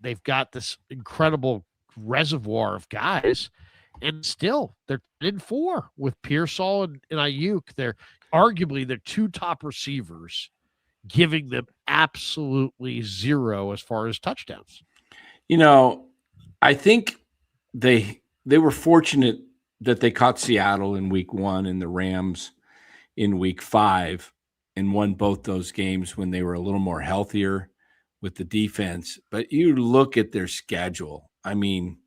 they've got this incredible reservoir of guys, and still they're 10-4 with Pearsall and Aiyuk. They're arguably their two top receivers, giving them absolutely zero as far as touchdowns. I think they were fortunate that they caught Seattle in week 1 and the Rams in week 5 and won both those games when they were a little more healthier with the defense. But you look at their schedule, I mean,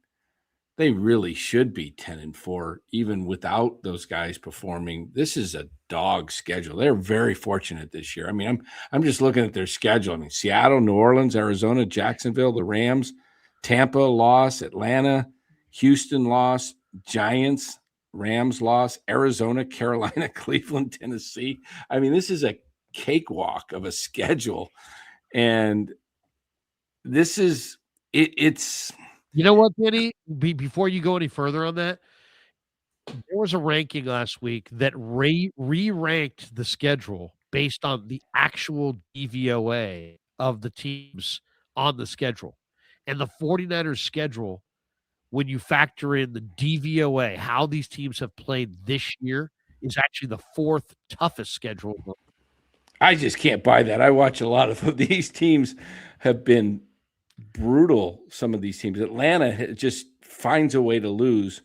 they really should be 10-4, even without those guys performing. This is a dog schedule. They're very fortunate this year. I mean, I'm just looking at their schedule. I mean, Seattle, New Orleans, Arizona, Jacksonville, the Rams, Tampa loss, Atlanta, Houston loss, Giants, Rams loss, Arizona, Carolina, Cleveland, Tennessee. I mean, this is a cakewalk of a schedule. And this is it's you know what, Danny? Before you go any further on that, there was a ranking last week that re-ranked the schedule based on the actual DVOA of the teams on the schedule. And the 49ers schedule, when you factor in the DVOA, how these teams have played this year, is actually the 4th toughest schedule. I just can't buy that. I watch a lot of these teams have been brutal. Some of these teams, Atlanta just finds a way to lose.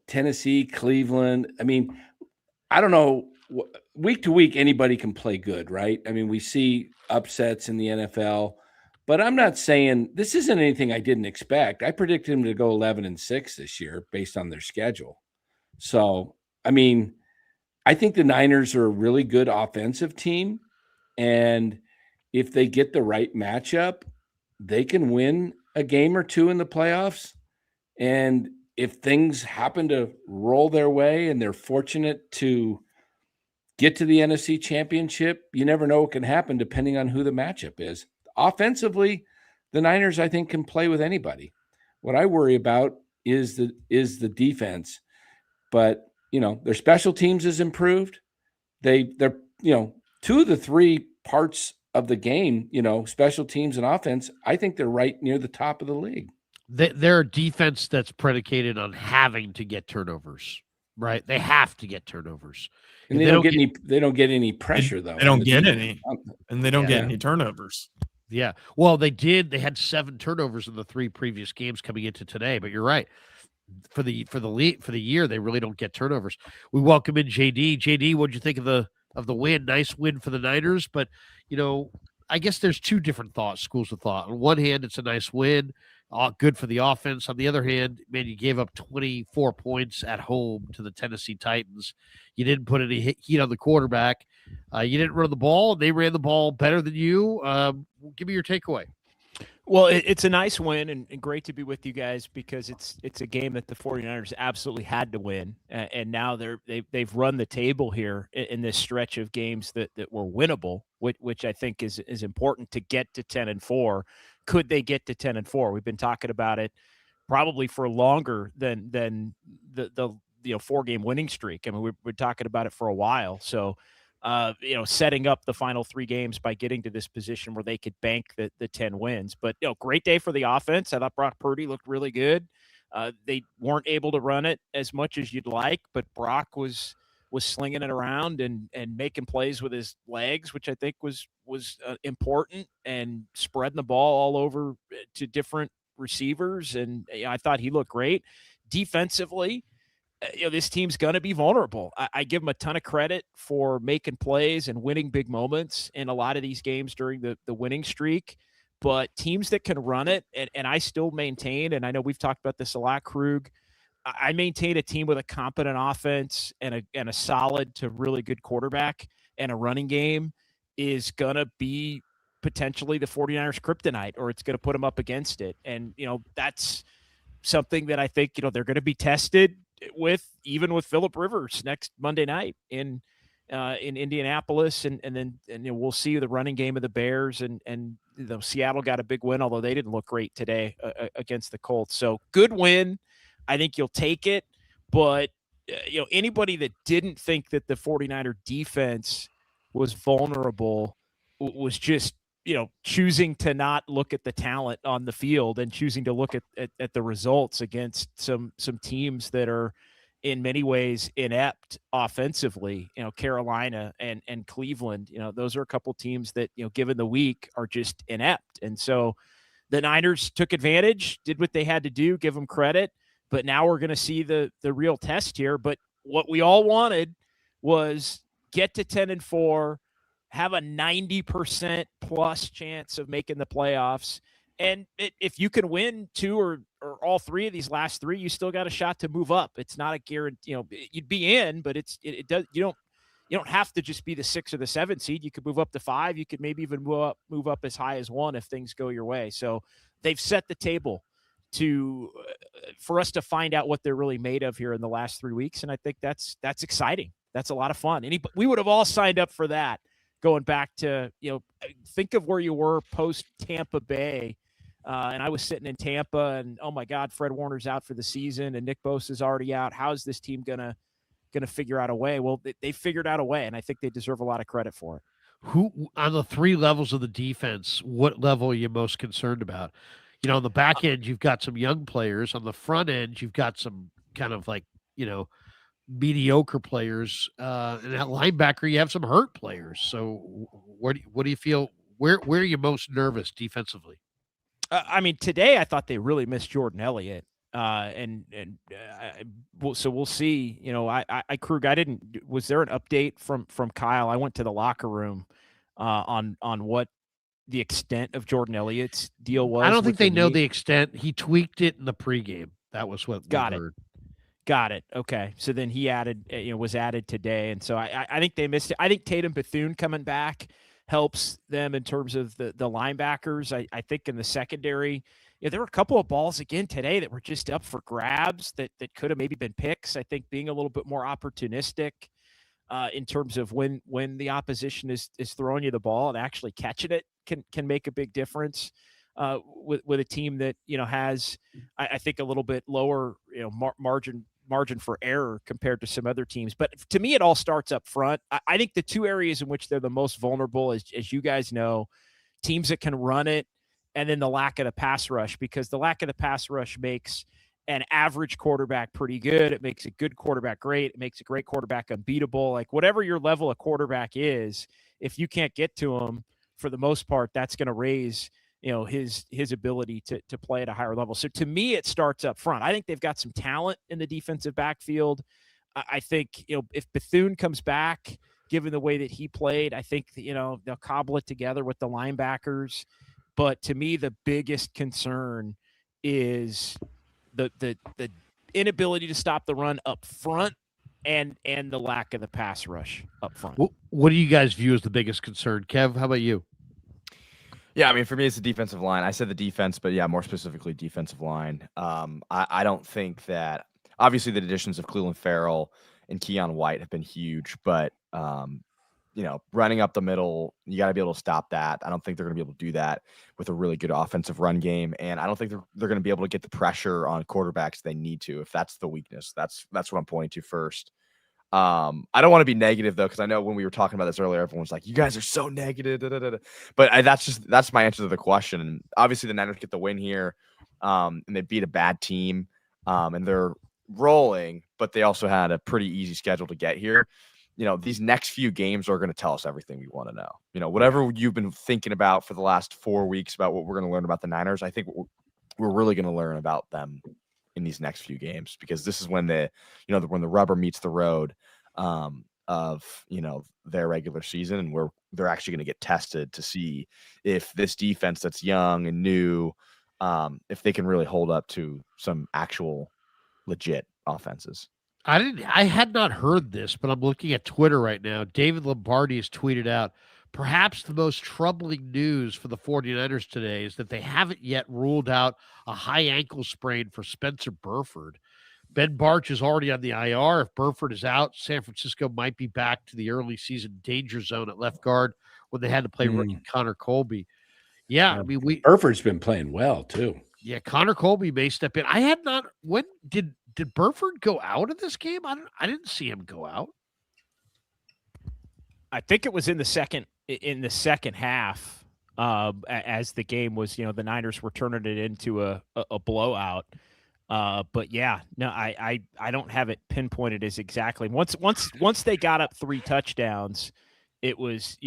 Tennessee, Cleveland. I mean, I don't know. Week to week, anybody can play good, right? I mean, we see upsets in the NFL, but I'm not saying this isn't anything I didn't expect. I predicted them to go 11-6 this year based on their schedule. So, I mean, I think the Niners are a really good offensive team, and if they get the right matchup, they can win a game or two in the playoffs. And if things happen to roll their way and they're fortunate to get to the NFC Championship, you never know what can happen depending on who the matchup is. Offensively, the Niners, I think, can play with anybody. What I worry about is the defense. But, their special teams has improved. They're two of the 3 parts of the game, special teams and offense, I think they're right near the top of the league. They're a defense that's predicated on having to get turnovers, right? They have to get turnovers. And they don't get any pressure, though. They don't get any. And they don't get any turnovers. Yeah. Well, they did. They had 7 turnovers in the 3 previous games coming into today, but you're right. For the year, they really don't get turnovers. We welcome in JD. JD, what'd you think of the win? Nice win for the Niners, but I guess there's 2 different schools of thought. On one hand, it's a nice win, good for the offense. On the other hand, man, you gave up 24 points at home to the Tennessee Titans. You didn't put any heat on the quarterback. You didn't run the ball. They ran the ball better than you. Give me your takeaway. Well, it's a nice win and great to be with you guys because it's a game that the 49ers absolutely had to win. And now they've run the table here in this stretch of games that were winnable, which I think is important to get to 10-4. Could they get to 10-4? We've been talking about it probably for longer than the 4-game winning streak. I mean, we're talking about it for a while. So setting up the final 3 games by getting to this position where they could bank the 10 wins. But, great day for the offense. I thought Brock Purdy looked really good. They weren't able to run it as much as you'd like, but Brock was slinging it around and making plays with his legs, which I think was important, and spreading the ball all over to different receivers. And I thought he looked great. Defensively, this team's going to be vulnerable. I give them a ton of credit for making plays and winning big moments in a lot of these games during the winning streak. But teams that can run it, and I still maintain, and I know we've talked about this a lot, Krug, I maintain a team with a competent offense and a solid to really good quarterback and a running game is going to be potentially the 49ers kryptonite, or it's going to put them up against it. And, that's something that I think, they're going to be tested with, even with Phillip Rivers next Monday night in Indianapolis. And then we'll see the running game of the Bears, and Seattle got a big win, although they didn't look great today against the Colts. So good win. I think you'll take it. But, anybody that didn't think that the 49er defense was vulnerable was just, choosing to not look at the talent on the field and choosing to look at the results against some teams that are in many ways inept offensively. Carolina and Cleveland, those are a couple teams that, given the week, are just inept. And so the Niners took advantage, did what they had to do, give them credit. But now we're going to see the real test here. But what we all wanted was get to 10-4, have a 90% plus chance of making the playoffs. And if you can win 2 or all 3 of these last 3, you still got a shot to move up. It's not a guarantee, you'd be in, but it does, you don't have to just be the 6 or the 7 seed. You could move up to 5. You could maybe even move up as high as 1 if things go your way. So they've set the table for us to find out what they're really made of here in the last 3 weeks. And I think that's exciting. That's a lot of fun. We would have all signed up for that. Going back to, think of where you were post Tampa Bay. And I was sitting in Tampa, and oh my God, Fred Warner's out for the season and Nick Bosa's already out. How's this team gonna figure out a way? Well, they figured out a way, and I think they deserve a lot of credit for it. Who on the 3 levels of the defense, what level are you most concerned about? On the back end, you've got some young players. On the front end, you've got some kind of like, mediocre players. And at linebacker, you have some hurt players. So what do you feel? Where are you most nervous defensively? Today I thought they really missed Jordan Elliott. So we'll see. Krug, was there an update from Kyle? I went to the locker room on what the extent of Jordan Elliott's deal was. I don't think they know the extent. He tweaked it in the pregame. That was what we heard. Got it. Okay. So then he was added today. And so I think they missed it. I think Tatum Bethune coming back helps them in terms of the linebackers. I think in the secondary, there were a couple of balls again today that were just up for grabs that could have maybe been picks. I think being a little bit more opportunistic in terms of when the opposition is throwing you the ball and actually catching it can make a big difference. With a team that has, I think, a little bit lower margin for error compared to some other teams. But to me, it all starts up front. I think the 2 areas in which they're the most vulnerable, as you guys know, teams that can run it, and then the lack of the pass rush, because the lack of the pass rush makes an average quarterback pretty good. It makes a good quarterback great. It makes a great quarterback unbeatable. Like whatever your level of quarterback is, if you can't get to him, for the most part, that's going to raise his ability to play at a higher level. So to me, it starts up front. I think they've got some talent in the defensive backfield. I think, if Bethune comes back, given the way that he played, I think, they'll cobble it together with the linebackers. But to me, the biggest concern is the inability to stop the run up front and the lack of the pass rush up front. What do you guys view as the biggest concern? Kev, how about you? Yeah, I mean, for me, it's the defensive line. I said the defense, but yeah, more specifically, defensive line. I don't think that obviously the additions of Cleveland Farrell and Keon White have been huge, but running up the middle, you got to be able to stop that. I don't think they're going to be able to do that with a really good offensive run game, and I don't think they're going to be able to get the pressure on quarterbacks they need to. If that's the weakness, that's what I'm pointing to first. I don't want to be negative though, because I know when we were talking about this earlier, everyone was like, "You guys are so negative." Da, da, da, da. But that's my answer to the question. And obviously, the Niners get the win here, and they beat a bad team, and they're rolling. But they also had a pretty easy schedule to get here. These next few games are going to tell us everything we want to know. Whatever you've been thinking about for the last 4 weeks about what we're going to learn about the Niners, I think we're really going to learn about them in these next few games, because this is when when the rubber meets the road of their regular season, and where they're actually going to get tested to see if this defense that's young and new, if they can really hold up to some actual legit offenses. I had not heard this, but I'm looking at Twitter right now. David Lombardi has tweeted out, perhaps the most troubling news for the 49ers today is that they haven't yet ruled out a high ankle sprain for Spencer Burford. Ben Barch is already on the IR. If Burford is out, San Francisco might be back to the early season danger zone at left guard when they had to play rookie Connor Colby. Yeah, I mean, Burford's been playing well too. Yeah, Connor Colby may step in. I had not. When did Burford go out of this game? I didn't see him go out. I think it was in the second half, as the game was. The Niners were turning it into a blowout. But yeah, no, I don't have it pinpointed as exactly. Once they got up 3 touchdowns, it was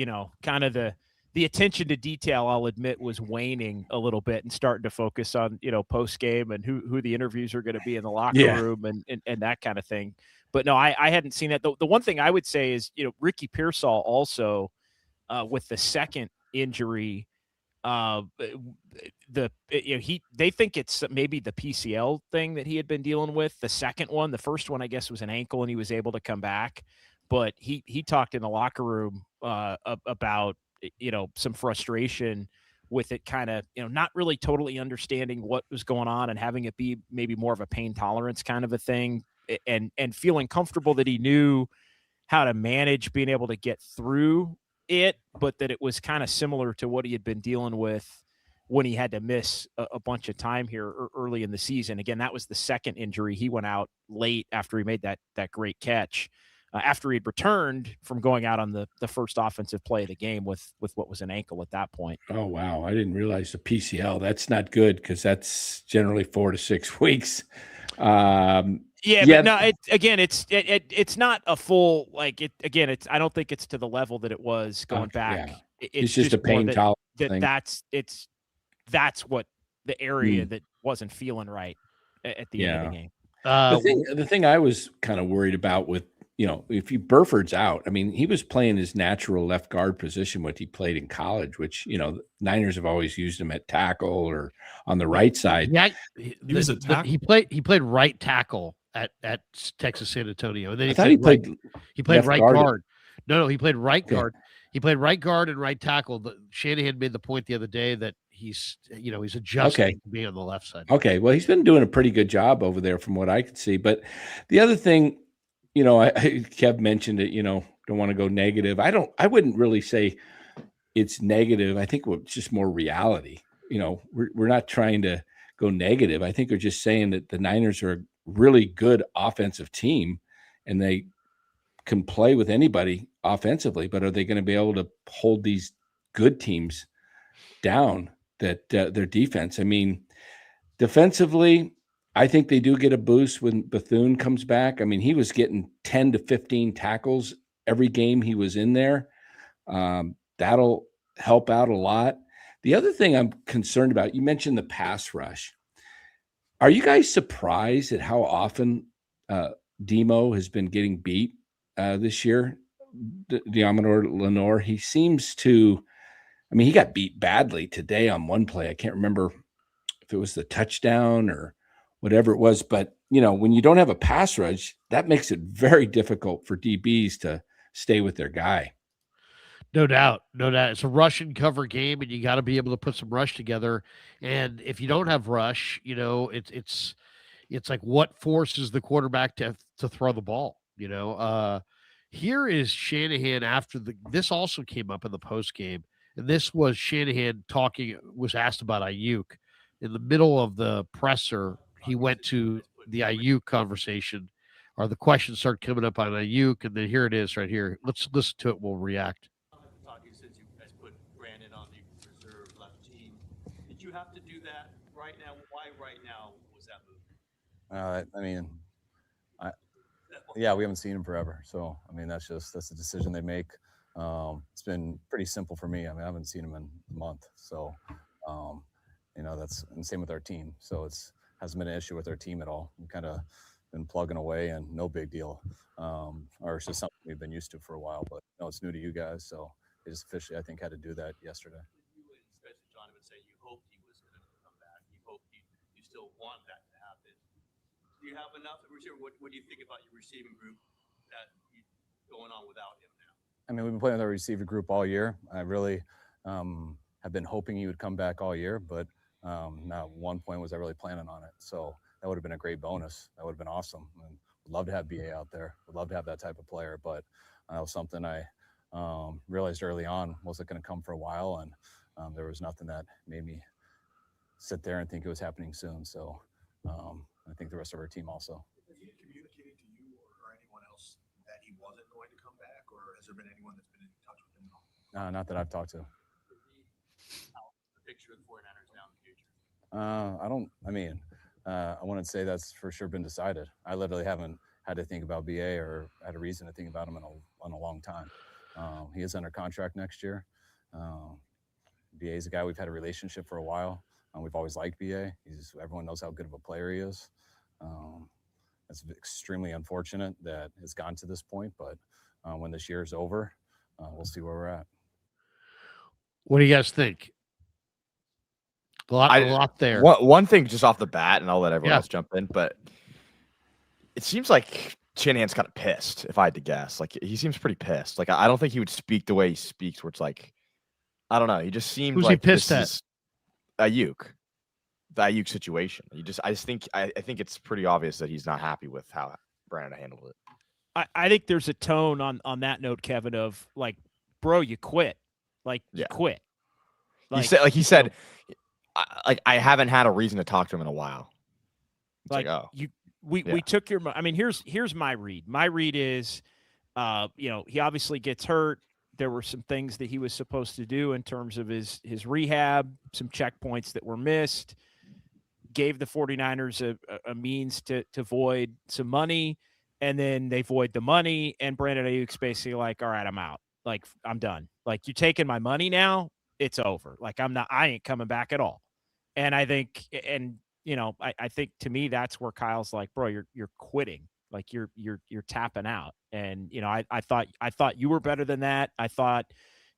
kind of the attention to detail, I'll admit, was waning a little bit and starting to focus on, post game and who the interviews are going to be in the locker room and that kind of thing. But no, I hadn't seen that. The one thing I would say is, Ricky Pearsall also, with the second injury, they think it's maybe the PCL thing that he had been dealing with. The second one, the first one, I guess, was an ankle and he was able to come back, but he talked in the locker room, about, some frustration with it, kind of, not really totally understanding what was going on and having it be maybe more of a pain tolerance kind of a thing, and feeling comfortable that he knew how to manage being able to get through it, but that it was kind of similar to what he had been dealing with when he had to miss a bunch of time here early in the season. Again, that was the second injury. He went out late after he made that great catch, after he'd returned from going out on the first offensive play of the game with what was an ankle at that point. Oh, wow. I didn't realize the PCL. That's not good, because that's generally 4 to 6 weeks. But no, it's not a full, it's, I don't think it's to the level that it was going back. Yeah. It's just a pain tolerance thing. That's what the area that wasn't feeling right at the end of the game. The thing I was kind of worried about with, if Burford's out, I mean, he was playing his natural left guard position, what he played in college, which, Niners have always used him at tackle or on the right side. Yeah, he was a tackle. He played right tackle at Texas San Antonio. And then he played right guard. No, he played right guard. He played right guard and right tackle. Shanahan made the point the other day that he's adjusting to be on the left side. Okay. Well, he's been doing a pretty good job over there from what I could see. But the other thing, Kev mentioned it, don't want to go negative. I wouldn't really say it's negative. I think it's just more reality. We're not trying to go negative. I think we're just saying that the Niners are a really good offensive team and they can play with anybody offensively, but are they going to be able to hold these good teams down, that their defense? I mean, defensively, I think they do get a boost when Bethune comes back. I mean, he was getting 10 to 15 tackles every game he was in there. That'll help out a lot. The other thing I'm concerned about, you mentioned the pass rush. Are you guys surprised at how often Demo has been getting beat this year? Diamador Lenore, he seems to, I mean, he got beat badly today on one play. I can't remember if it was the touchdown or whatever it was. But, when you don't have a pass rush, that makes it very difficult for DBs to stay with their guy. No doubt, no doubt. It's a rush and cover game, and you got to be able to put some rush together. And if you don't have rush, it's like what forces the quarterback to throw the ball. Here is Shanahan after this also came up in the post game, and this was Shanahan was asked about Aiyuk in the middle of the presser. He went to the Aiyuk conversation, or the questions started coming up on Aiyuk, and then here it is right here. Let's listen to it. We'll react. Since you guys put Brandon on the reserve left team, did you have to do that right now? Why right now was that move? We haven't seen him forever. So, that's the decision they make. It's been pretty simple for me. I haven't seen him in a month. So, that's and same with our team. So hasn't been an issue with our team at all. We kind of been plugging away and no big deal. Or it's just something we've been used to for a while, but no, it's new to you guys. So they just officially, I think, had to do that yesterday. You and especially John would say you hoped he was going to come back. You hoped you still want that to happen. Do you have enough? What do you think about your receiving group that going on without him now? We've been playing with our receiver group all year. I really have been hoping he would come back all year, but not one point was I really planning on it. So that would have been a great bonus. That would have been awesome. And would love to have BA out there. Would love to have that type of player, but that was something I realized early on wasn't going to come for a while, and there was nothing that made me sit there and think it was happening soon. So I think the rest of our team also. Has he communicated to you or anyone else that he wasn't going to come back, or has there been anyone that's been in touch with him at all? Not that I've talked to. The picture of the 49ers now in the future. I wouldn't say that's for sure been decided. I literally haven't had to think about BA or had a reason to think about him in a long time. He is under contract next year. BA is a guy we've had a relationship for a while. We've always liked BA. Everyone knows how good of a player he is. It's extremely unfortunate that it's gotten to this point, but when this year is over, we'll see where we're at. What do you guys think? A lot there. One thing just off the bat, and I'll let everyone else jump in, but it seems like Shanahan's kind of pissed, if I had to guess. Like, he seems pretty pissed. Like, I don't think he would speak the way he speaks, where it's like, I don't know. He just seems Who's like he pissed at? Aiyuk. The Aiyuk situation. I think it's pretty obvious that he's not happy with how Brandon handled it. I think there's a tone on that note, Kevin, of like, bro, you quit. Like, you quit. He said, I haven't had a reason to talk to him in a while. It's we took your. Here's my read. My read is, he obviously gets hurt. There were some things that he was supposed to do in terms of his rehab, some checkpoints that were missed. Gave the 49ers a means to void some money, and then they void the money, and Brandon Aiyuk's basically like, all right, I'm out. Like, I'm done. Like, you're taking my money now. It's over. Like, I ain't coming back at all. And I think, I think to me, that's where Kyle's like, bro, you're quitting. Like, you're tapping out. And, I thought you were better than that. I thought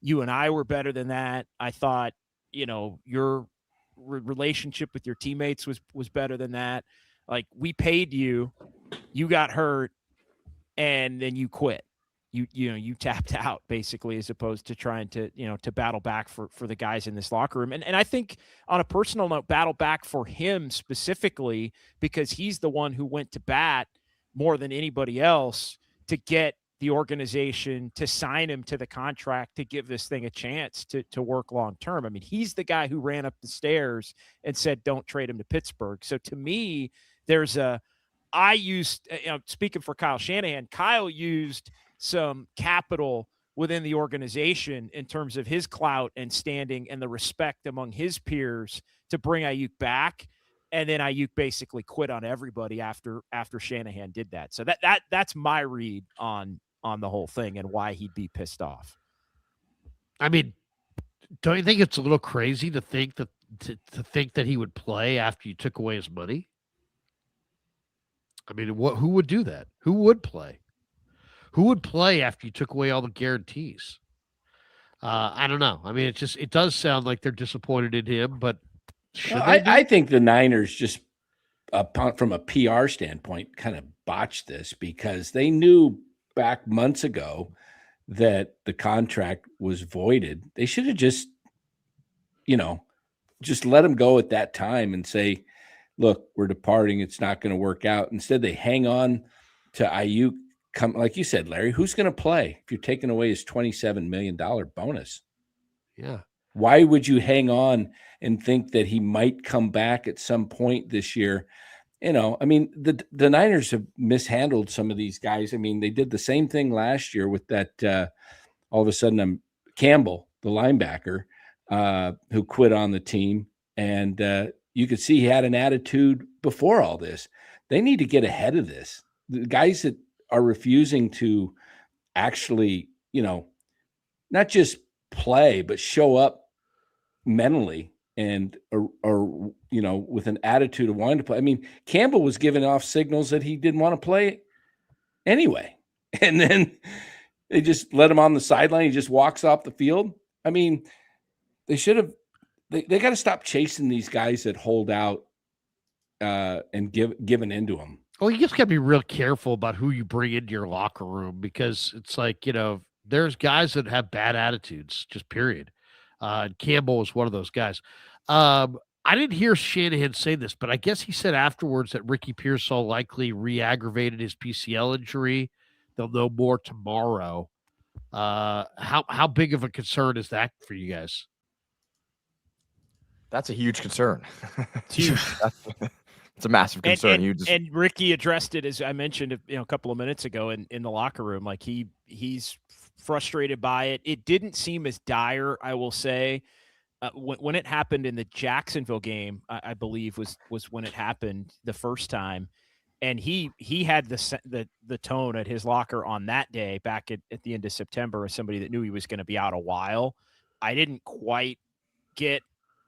you and I were better than that. I thought, your relationship with your teammates was better than that. Like, we paid you, you got hurt, and then you quit. You tapped out, basically, as opposed to trying to battle back for the guys in this locker room. And I think, on a personal note, battle back for him specifically, because he's the one who went to bat more than anybody else to get the organization to sign him to the contract, to give this thing a chance to work long term. I mean, he's the guy who ran up the stairs and said, don't trade him to Pittsburgh. So to me, speaking for Kyle Shanahan, Kyle used some capital within the organization in terms of his clout and standing and the respect among his peers to bring Aiyuk back. And then Aiyuk basically quit on everybody after Shanahan did that. So that's my read on the whole thing and why he'd be pissed off. I mean, don't you think it's a little crazy to think that he would play after you took away his money? I mean, who would do that? Who would play? Who would play after you took away all the guarantees? I don't know. I mean, it does sound like they're disappointed in him, but I think the Niners just, from a PR standpoint, kind of botched this because they knew back months ago that the contract was voided, they should have just, just let him go at that time and say, look, we're departing. It's not going to work out. Instead, they hang on to Aiyuk. Like you said, Larry, who's going to play if you're taking away his $27 million bonus? Yeah. Why would you hang on and think that he might come back at some point this year? I mean, the Niners have mishandled some of these guys. I mean, they did the same thing last year with that all of a sudden Campbell, the linebacker, who quit on the team. And you could see he had an attitude before all this. They need to get ahead of this. The guys that are refusing to actually, not just play, but show up mentally and or with an attitude of wanting to play. I mean, Campbell was giving off signals that he didn't want to play anyway. And then they just let him on the sideline. He just walks off the field. I mean, they should have they got to stop chasing these guys that hold out and giving into them. Well, you just got to be real careful about who you bring into your locker room, because it's like, there's guys that have bad attitudes, just period. Campbell was one of those guys. I didn't hear Shanahan say this, but I guess he said afterwards that Ricky Pearsall likely re-aggravated his PCL injury. They'll know more tomorrow. How big of a concern is that for you guys? That's a huge concern. It's huge. It's a massive concern. And Ricky addressed it, as I mentioned, a couple of minutes ago in the locker room. Like he's frustrated by it. It didn't seem as dire, I will say. When it happened in the Jacksonville game, I believe was when it happened the first time, and he had the tone at his locker on that day back at the end of September as somebody that knew he was going to be out a while. I didn't quite get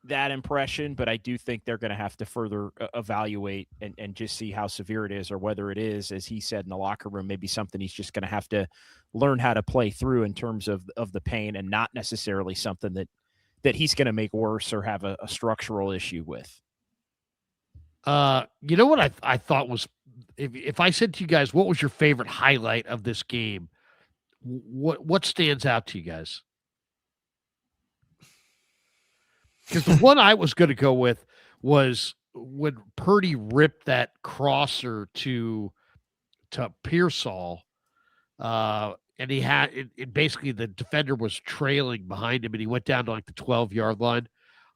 that impression, but I do think they're going to have to further evaluate and just see how severe it is, or whether it is, as he said in the locker room, maybe something he's just going to have to learn how to play through in terms of the pain, and not necessarily something that he's going to make worse or have a structural issue with. You know what I thought was, if I said to you guys, what was your favorite highlight of this game? What stands out to you guys? Because the one I was going to go with was when Purdy ripped that crosser to Pearsall, and he had it basically the defender was trailing behind him, and he went down to like the 12-yard line.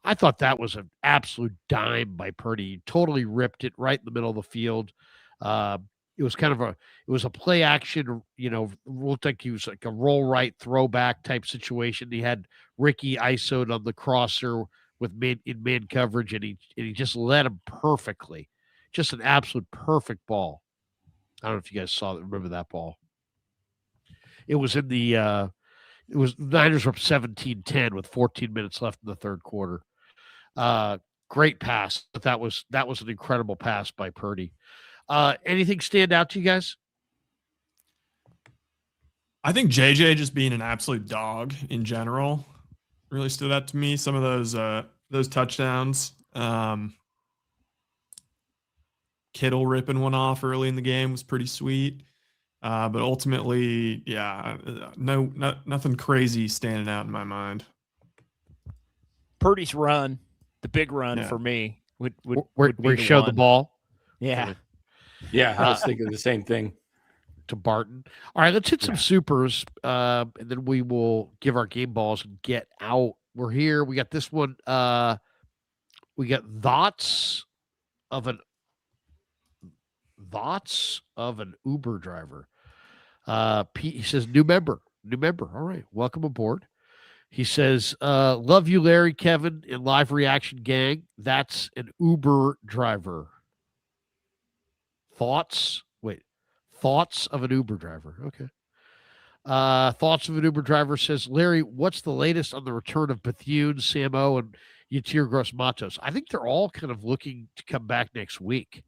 I thought that was an absolute dime by Purdy. He totally ripped it right in the middle of the field. It was kind of a play action, looked like he was like a roll right throwback type situation. He had Ricky ISO'd on the crosser with man coverage, and he just led him perfectly. Just an absolute perfect ball. I don't know if you guys remember that ball. It was in the Niners were up 17-10 with 14 minutes left in the third quarter. Great pass, but that was an incredible pass by Purdy. Anything stand out to you guys? I think JJ just being an absolute dog in general really stood out to me. Some of those touchdowns. Kittle ripping one off early in the game was pretty sweet. But ultimately, yeah, nothing crazy standing out in my mind. Purdy's run, the big run for me, would where he showed the ball. Yeah. Yeah, I was thinking the same thing. To Barton. All right, let's hit some supers, and then we will give our game balls and get out. We're here. We got this one. We got thoughts of an Uber driver. Pete, he says, new member. All right, welcome aboard. He says, love you, Larry, Kevin, and live reaction gang. That's an Uber driver. Thoughts of an Uber driver. Okay. Thoughts of an Uber driver says, Larry, what's the latest on the return of Bethune, Samo, and Yatir Gross-Matos? I think they're all kind of looking to come back next week.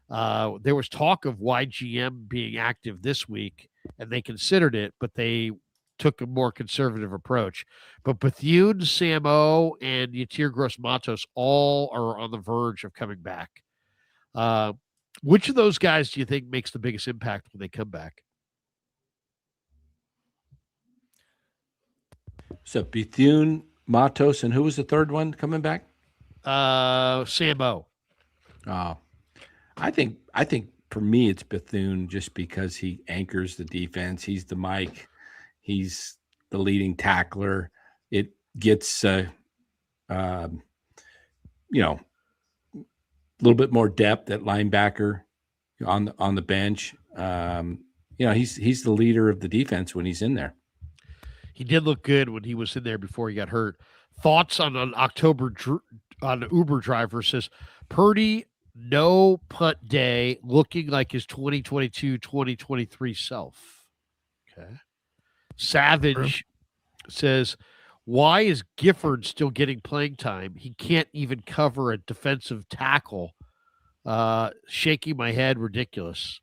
There was talk of YGM being active this week, and they considered it, but they took a more conservative approach. But Bethune, Samo, and Yatir Gross-Matos all are on the verge of coming back. Which of those guys do you think makes the biggest impact when they come back? So Bethune, Matos, and who was the third one coming back? Sambo. Oh, I think for me it's Bethune just because he anchors the defense. He's the Mike. He's the leading tackler. It gets a little bit more depth at linebacker on the bench. He's the leader of the defense when he's in there. He did look good when he was in there before he got hurt. Thoughts on an on Uber driver says Purdy no punt day looking like his 2022-2023 self. Okay. Savage says, why is Gifford still getting playing time? He can't even cover a defensive tackle. Shaking my head, ridiculous.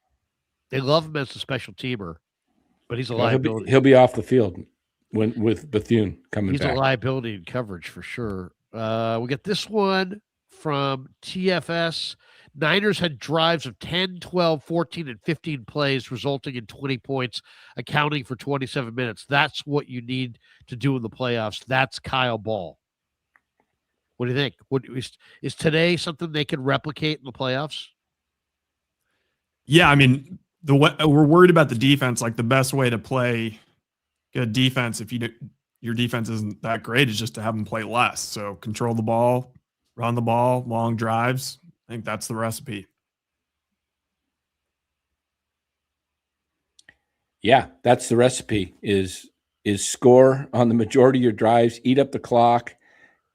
They love him as a special teamer, but he's a liability. He'll be off the field with Bethune coming back. He's a liability in coverage for sure. We got this one from TFS. Niners had drives of 10, 12, 14, and 15 plays, resulting in 20 points, accounting for 27 minutes. That's what you need to do in the playoffs. That's Kyle Ball. What do you think? Is today something they can replicate in the playoffs? Yeah, I mean, we're worried about the defense. Like the best way to play good defense, if your defense isn't that great, is just to have them play less. So control the ball, run the ball, long drives. I think that's the recipe. Yeah, that's the recipe is score on the majority of your drives, eat up the clock,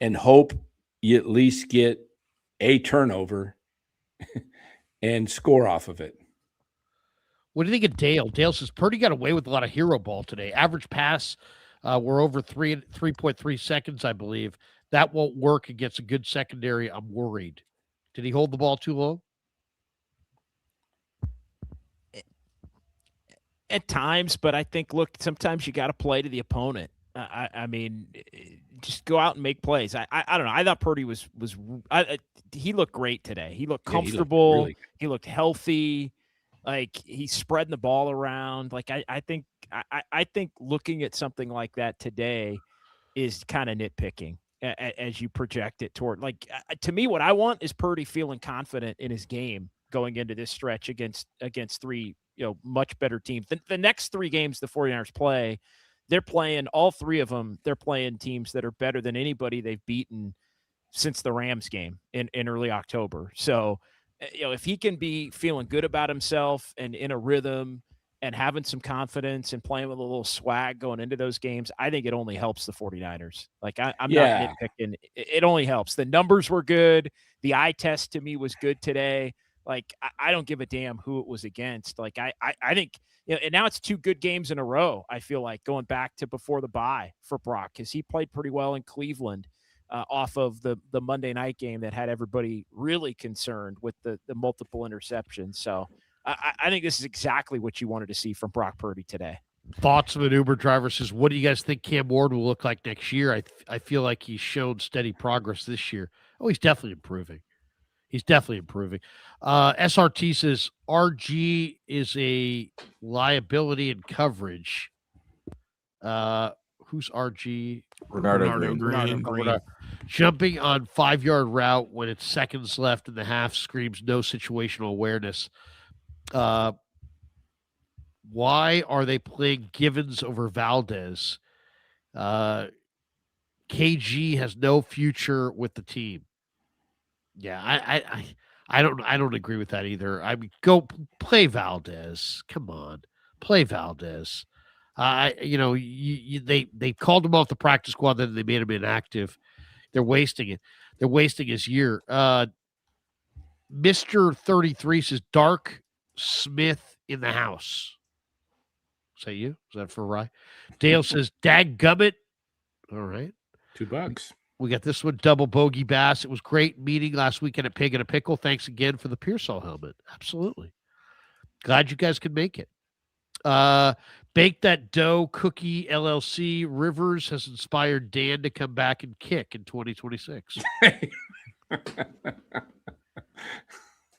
and hope you at least get a turnover and score off of it. What do you think of Dale? Dale says Purdy got away with a lot of hero ball today. Average pass were over 3.3 seconds, I believe. That won't work against a good secondary. I'm worried. Did he hold the ball too long? At times, but I think, look, sometimes you got to play to the opponent. I mean, just go out and make plays. I don't know. I thought Purdy he looked great today. He looked comfortable. He looked healthy. Like he's spreading the ball around. Like I think looking at something like that today is kind of nitpicking as you project it toward. Like to me, what I want is Purdy feeling confident in his game going into this stretch against three much better teams. The next three games the 49ers play, they're playing all three of them. They're playing teams that are better than anybody they've beaten since the Rams game in early October. So, if he can be feeling good about himself and in a rhythm and having some confidence and playing with a little swag going into those games, I think it only helps the 49ers. Like I'm not nitpicking. It only helps. The numbers were good. The eye test to me was good today. Like I don't give a damn who it was against. Like I think, and now it's two good games in a row. I feel like going back to before the bye for Brock, because he played pretty well in Cleveland. Off of the Monday night game that had everybody really concerned with the multiple interceptions. So I think this is exactly what you wanted to see from Brock Purdy today. Thoughts of an Uber driver says, what do you guys think Cam Ward will look like next year? I feel like he's shown steady progress this year. Oh, he's definitely improving. SRT says RG is a liability in coverage. Who's RG? Renardo Green. Jumping on 5-yard route when it's seconds left in the half screams no situational awareness. Why are they playing Givens over Valdez? KG has no future with the team. Yeah, I don't agree with that either. I mean, go play Valdez. Come on, play Valdez. They called him off the practice squad, then they made him inactive. They're wasting it. They're wasting his year. Mr. 33 says Dark Smith in the house. Is that you? Is that for Rye? Dale says Dadgummit. All right. $2. We got this one, Double Bogey Bass. It was great meeting last weekend at Pig and a Pickle. Thanks again for the Pearsall helmet. Absolutely. Glad you guys could make it. Bake That Dough Cookie LLC. Rivers has inspired Dan to come back and kick in 2026.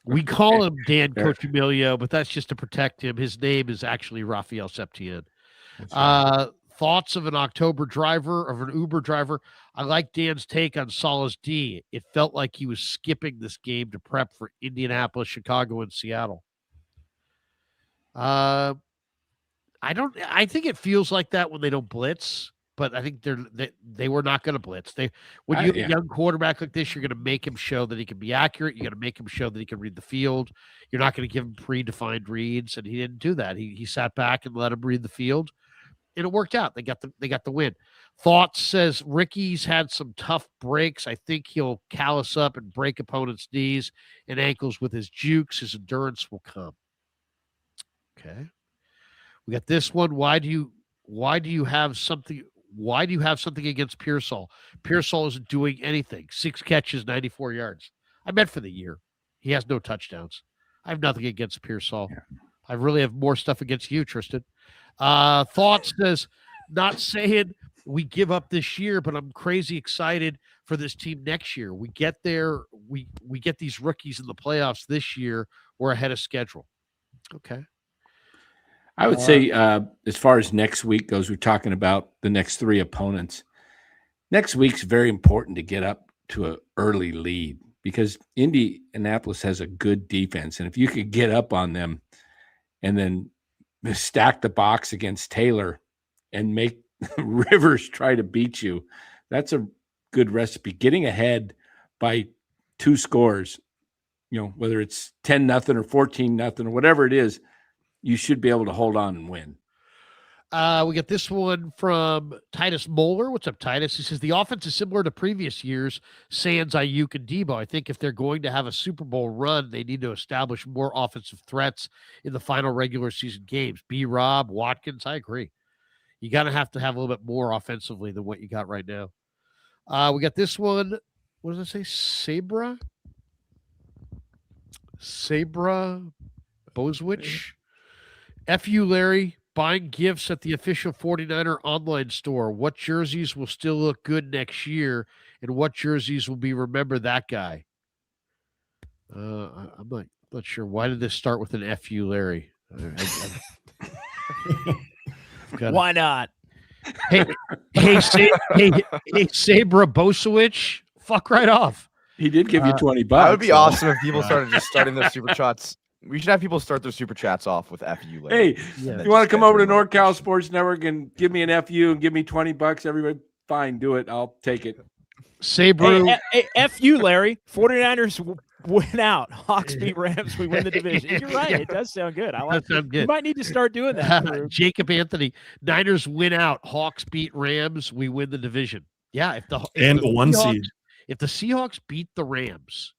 We call him Dan Coach Emilio, but that's just to protect him. His name is actually Rafael Septien. Thoughts of an October driver, of an Uber driver. I like Dan's take on Salah's D. It felt like he was skipping this game to prep for Indianapolis, Chicago, and Seattle. I think it feels like that when they don't blitz, but I think they were not going to blitz. When you have a young quarterback like this, you're going to make him show that he can be accurate. You're going to make him show that he can read the field. You're not going to give him predefined reads, and he didn't do that. He sat back and let him read the field, and it worked out. They got the win. Thoughts says Ricky's had some tough breaks. I think he'll callous up and break opponents' knees and ankles with his jukes. His endurance will come. Okay. We got this one. Why do you have something against Pearsall? Pearsall isn't doing anything. 6 catches, 94 yards. I meant for the year. He has no touchdowns. I have nothing against Pearsall. Yeah. I really have more stuff against you, Tristan. Thoughts says, not saying we give up this year, but I'm crazy excited for this team next year. We get there. We get these rookies in the playoffs this year. We're ahead of schedule. Okay. I would say as far as next week goes, we're talking about the next 3 opponents. Next week's very important to get up to an early lead because Indianapolis has a good defense. And if you could get up on them and then stack the box against Taylor and make Rivers try to beat you, that's a good recipe. Getting ahead by 2 scores, whether it's 10-0 or 14-0 or whatever it is, you should be able to hold on and win. We got this one from Titus Moeller. What's up, Titus? He says, the offense is similar to previous years, sans Aiyuk and Debo. I think if they're going to have a Super Bowl run, they need to establish more offensive threats in the final regular season games. B-Rob, Watkins, I agree. You got to have a little bit more offensively than what you got right now. We got this one. What does it say? Sabra Bozwich. F.U. Larry, buying gifts at the official 49er online store. What jerseys will still look good next year, and what jerseys will be remember that guy? I'm not sure. Why did this start with an F.U. Larry? Why not? Hey, Sabra Bosowich, fuck right off. He did give you $20. That would be awesome if people started just starting their super chats. We should have people start their super chats off with FU later. Hey, you want to come over to NorCal Sports Network and give me an FU and give me $20? Everybody, fine, do it. I'll take it. Sabrew. Hey, FU, Larry. 49ers win out. Hawks beat Rams. We win the division. You're right. It does sound good. I like it. You might need to start doing that. Jacob Anthony. Niners win out. Hawks beat Rams. We win the division. Yeah. If the one seed. If the Seahawks beat the Rams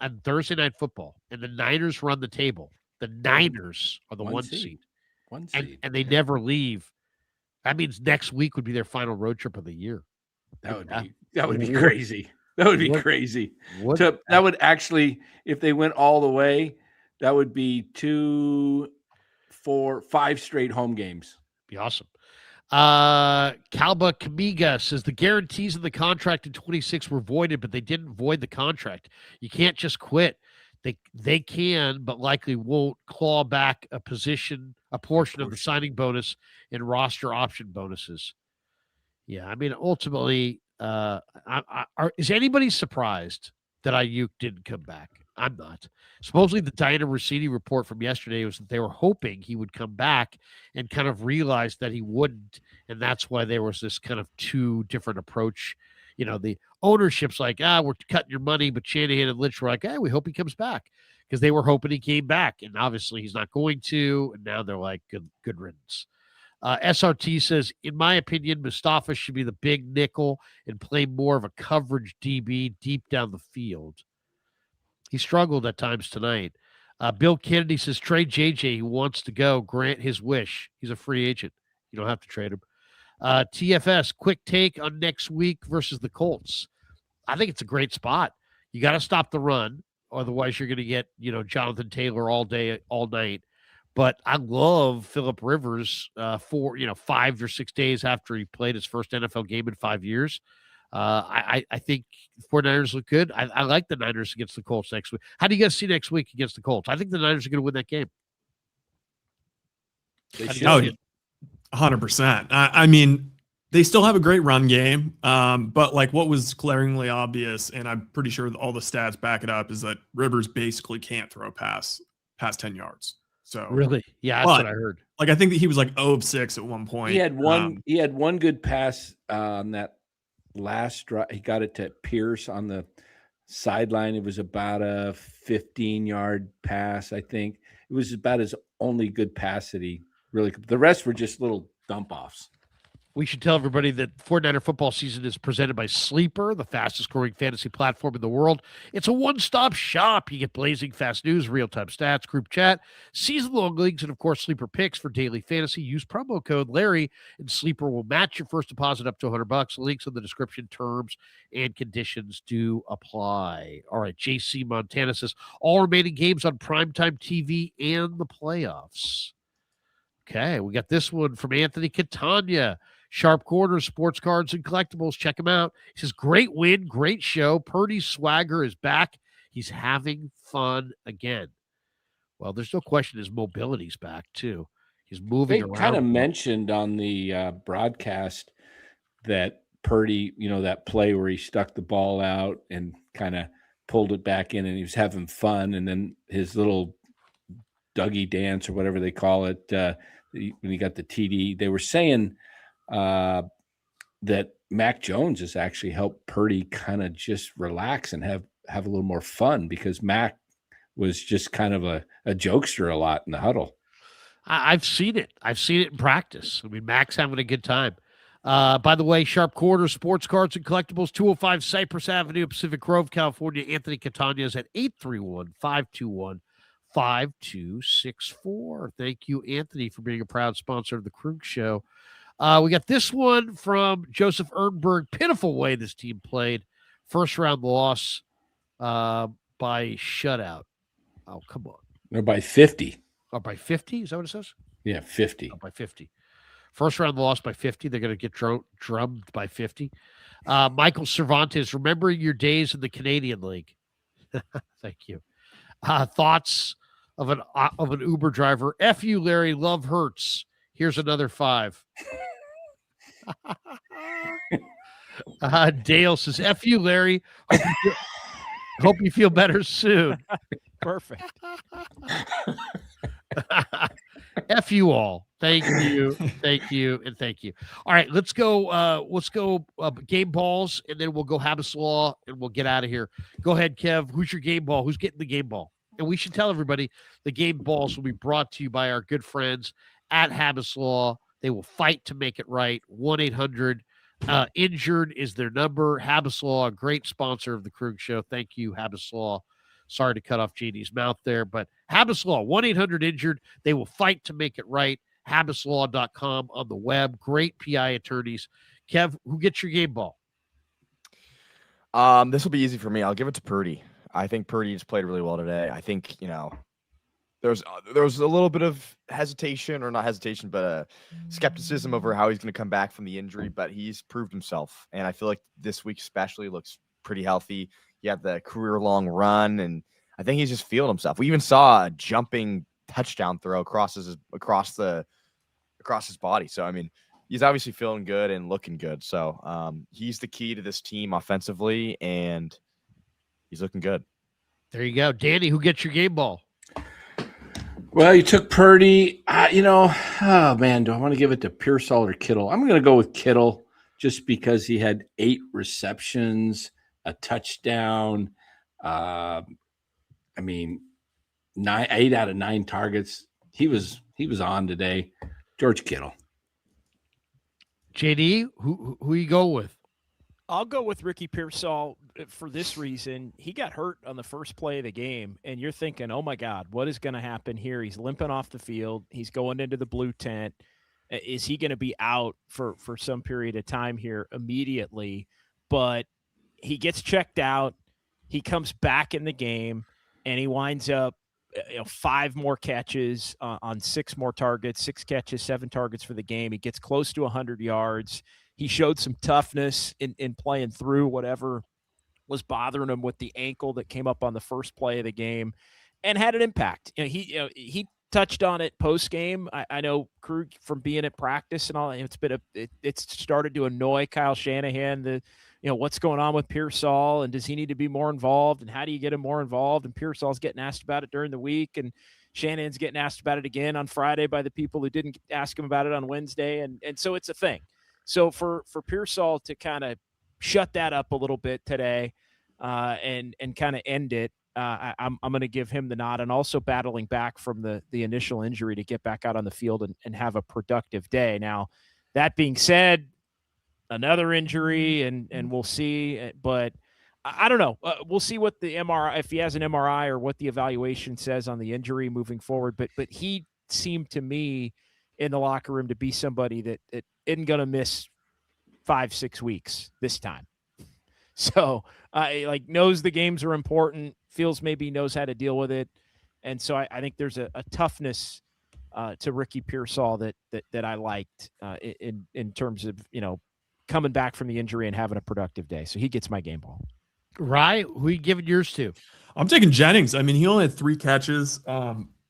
on Thursday Night Football and the Niners run the table, the Niners are the one seed. And they never leave. That means next week would be their final road trip of the year. That would be crazy. That would be crazy. That would actually, if they went all the way, that would be 2, 4, 5 straight home games. Be awesome. Kalba Kamiga says the guarantees in the contract in 26 were voided, but they didn't void the contract. You can't just quit. They can, but likely won't claw back a portion of the signing bonus and roster option bonuses. Yeah, I mean, ultimately, is anybody surprised that Aiyuk didn't come back? I'm not. Supposedly the Diana Rossini report from yesterday was that they were hoping he would come back and kind of realized that he wouldn't. And that's why there was this kind of 2 different approach. The ownership's like, we're cutting your money, but Shanahan and Lynch were like, we hope he comes back because they were hoping he came back. And obviously he's not going to. And now they're like, good riddance. SRT says, in my opinion, Mustafa should be the big nickel and play more of a coverage DB deep down the field. He struggled at times tonight. Bill Kennedy says, trade JJ. He wants to go. Grant his wish. He's a free agent. You don't have to trade him. TFS, quick take on next week versus the Colts. I think it's a great spot. You got to stop the run. Otherwise, you're going to get, Jonathan Taylor all day, all night. But I love Phillip Rivers for, 5 or 6 days after he played his first NFL game in 5 years. I think 49ers look good. I like the Niners against the Colts next week. How do you guys see next week against the Colts? I think the Niners are going to win that game. 100%. I mean, they still have a great run game, but like what was glaringly obvious, and I'm pretty sure all the stats back it up, is that Rivers basically can't throw past 10 yards. So Really? Yeah, that's what I heard. Like I think that he was like 0 of 6 at one point. He had one good pass on that last drive. He got it to Pierce on the sideline. It was about a 15-yard pass, I think. It was about his only good pass that he really could. The rest were just little dump offs. We should tell everybody that 49er football season is presented by Sleeper, the fastest growing fantasy platform in the world. It's a one-stop shop. You get blazing fast news, real-time stats, group chat, season-long leagues, and, of course, Sleeper picks for daily fantasy. Use promo code Larry, and Sleeper will match your first deposit up to $100. Links in the description. Terms and conditions do apply. All right, JC Montana says, all remaining games on primetime TV and the playoffs. Okay, we got this one from Anthony Catania. Sharp Corners, Sports Cards, and Collectibles. Check him out. He says, great win, great show. Purdy's swagger is back. He's having fun again. Well, there's no question his mobility's back, too. He's moving around. They kind of mentioned on the broadcast that Purdy, that play where he stuck the ball out and kind of pulled it back in and he was having fun. And then his little Dougie dance or whatever they call it, when he got the TD, they were saying that Mac Jones has actually helped Purdy kind of just relax and have a little more fun because Mac was just kind of a jokester a lot in the huddle. I've seen it. I've seen it in practice. I mean, Mac's having a good time. By the way, Sharp Corners, Sports Cards, and Collectibles, 205 Cypress Avenue, Pacific Grove, California. Anthony Catania is at 831-521-5264. Thank you, Anthony, for being a proud sponsor of the Krueger Show. We got this one from Joseph Ernberg. Pitiful way this team played. First round loss by shutout. Oh, come on. They're by 50. Oh, by 50? Is that what it says? Yeah, 50. Oh, by 50. First round loss by 50. They're going to get drummed by 50. Michael Cervantes, remembering your days in the Canadian League. Thank you. Thoughts of an Uber driver. F you, Larry. Love hurts. Here's another 5. Dale says, F you, Larry. Hope you feel better soon. Perfect. F you all. Thank you. Thank you. And thank you. All right, let's go game balls, and then we'll go Habbas Law, and we'll get out of here. Go ahead, Kev. Who's your game ball? Who's getting the game ball? And we should tell everybody the game balls will be brought to you by our good friends at Habbas Law. They will fight to make it right. 1-800 injured is their number. Habbas Law, a great sponsor of the Krueger Show. Thank you, Habbas Law. Sorry to cut off JD's mouth there, but Habbas Law, 1-800 injured. They will fight to make it right. HabbasLaw.com on the web. Great PI attorneys. Kev, who gets your game ball? This will be easy for me. I'll give it to Purdy. I think Purdy just played really well today. I think, there was a little bit of hesitation, or not hesitation, but skepticism over how he's going to come back from the injury, but he's proved himself. And I feel like this week especially looks pretty healthy. He had the career-long run, and I think he's just feeling himself. We even saw a jumping touchdown throw across his body. So, I mean, he's obviously feeling good and looking good. So he's the key to this team offensively, and he's looking good. There you go. Danny, who gets your game ball? Well, you took Purdy. Oh, man, do I want to give it to Pearsall or Kittle? I'm going to go with Kittle just because he had 8 receptions, a touchdown. 8 out of 9 targets. He was on today. George Kittle. JD, who you go with? I'll go with Ricky Pearsall for this reason. He got hurt on the first play of the game, and you're thinking, oh, my God, what is going to happen here? He's limping off the field. He's going into the blue tent. Is he going to be out for some period of time here immediately? But he gets checked out. He comes back in the game, and he winds up 5 more catches on 6 more targets, 6 catches, 7 targets for the game. He gets close to 100 yards. He showed some toughness in playing through whatever was bothering him with the ankle that came up on the first play of the game, and had an impact. He touched on it post game. I know Krug from being at practice and all. It's started to annoy Kyle Shanahan. What's going on with Pearsall, and does he need to be more involved, and how do you get him more involved? And Pearsall's getting asked about it during the week, and Shanahan's getting asked about it again on Friday by the people who didn't ask him about it on Wednesday, and so it's a thing. So for Pearsall to kind of shut that up a little bit today, and kind of end it, I'm going to give him the nod, and also battling back from the initial injury to get back out on the field and have a productive day. Now, that being said, another injury, and we'll see. But I don't know. We'll see what the MRI, if he has an MRI, or what the evaluation says on the injury moving forward. But he seemed to me in the locker room to be somebody that isn't going to miss 5-6 weeks this time. So knows the games are important, feels maybe knows how to deal with it. And so I think there's a toughness to Ricky Pearsall that I liked in terms of, coming back from the injury and having a productive day. So he gets my game ball. Rye, who are you giving yours to? I'm taking Jennings. I mean, he only had 3 catches,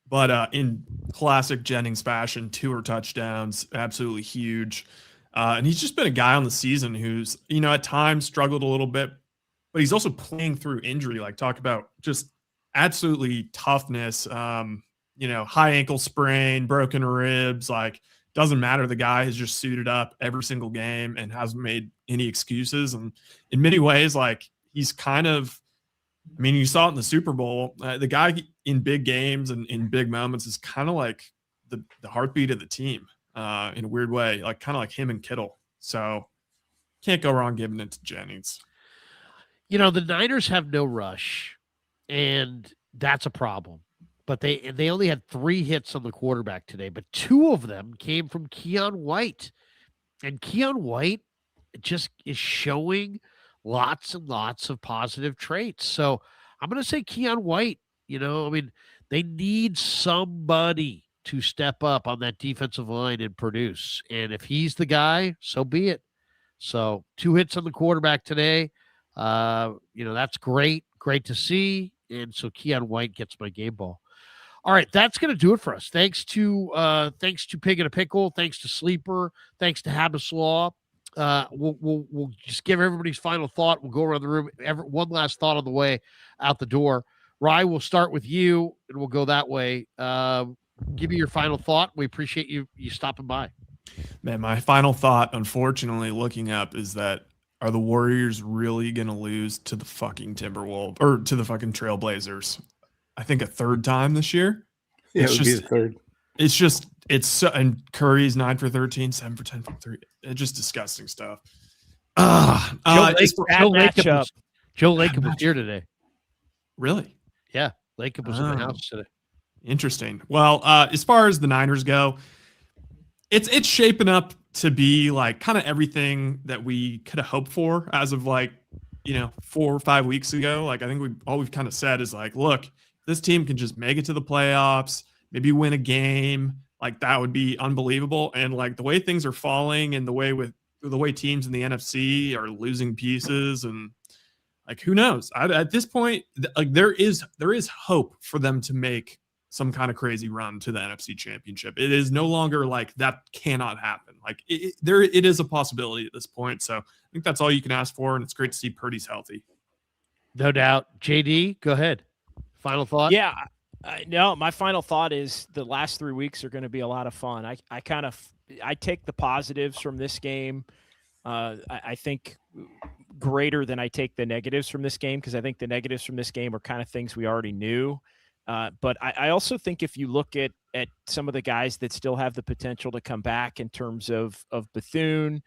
but in classic Jennings fashion, 2 are touchdowns, absolutely huge. And he's just been a guy on the season who's, at times struggled a little bit, but he's also playing through injury. Like, talk about just absolutely toughness, high ankle sprain, broken ribs, doesn't matter. The guy has just suited up every single game and hasn't made any excuses. And in many ways, he's kind of, you saw it in the Super Bowl. The guy in big games and in big moments is kind of like the heartbeat of the team in a weird way, kind of like him and Kittle. So can't go wrong giving it to Jennings. The Niners have no rush, and that's a problem. But they only had 3 hits on the quarterback today, but 2 of them came from Keon White. And Keon White just is showing lots and lots of positive traits. So I'm going to say Keon White. They need somebody to step up on that defensive line and produce. And if he's the guy, so be it. So 2 hits on the quarterback today. That's great. Great to see. And so Keon White gets my game ball. All right, that's going to do it for us. Thanks to Pig in a Pickle. Thanks to Sleeper. Thanks to Habbas Law. We'll just give everybody's final thought. We'll go around the room. One last thought on the way out the door. Rye, we'll start with you, and we'll go that way. Give me your final thought. We appreciate you stopping by. Man, my final thought, unfortunately, looking up, is that are the Warriors really going to lose to the fucking Timberwolves or to the fucking Trailblazers? I think a 3rd time this year. Yeah, it would be the 3rd. It's so, and Curry's 9 for 13, 7 for 10 from 3. It's just disgusting stuff. Joe Lacob was here today. Really? Yeah, Lacob was in the house today. Interesting. Well, as far as the Niners go, it's shaping up to be kind of everything that we could have hoped for as of 4 or 5 weeks ago. I think we've kind of said is look, this team can just make it to the playoffs, maybe win a game. That would be unbelievable. And the way things are falling and the way teams in the NFC are losing pieces, and who knows? At this point, there is hope for them to make some kind of crazy run to the NFC Championship. It is no longer that cannot happen. It is a possibility at this point. So I think that's all you can ask for, and it's great to see Purdy's healthy. No doubt. JD, go ahead. Final thought? Yeah. No, my final thought is the last 3 weeks are going to be a lot of fun. I take the positives from this game. I think greater than I take the negatives from this game, because I think the negatives from this game are kind of things we already knew. But I also think if you look at some of the guys that still have the potential to come back in terms of Bethune,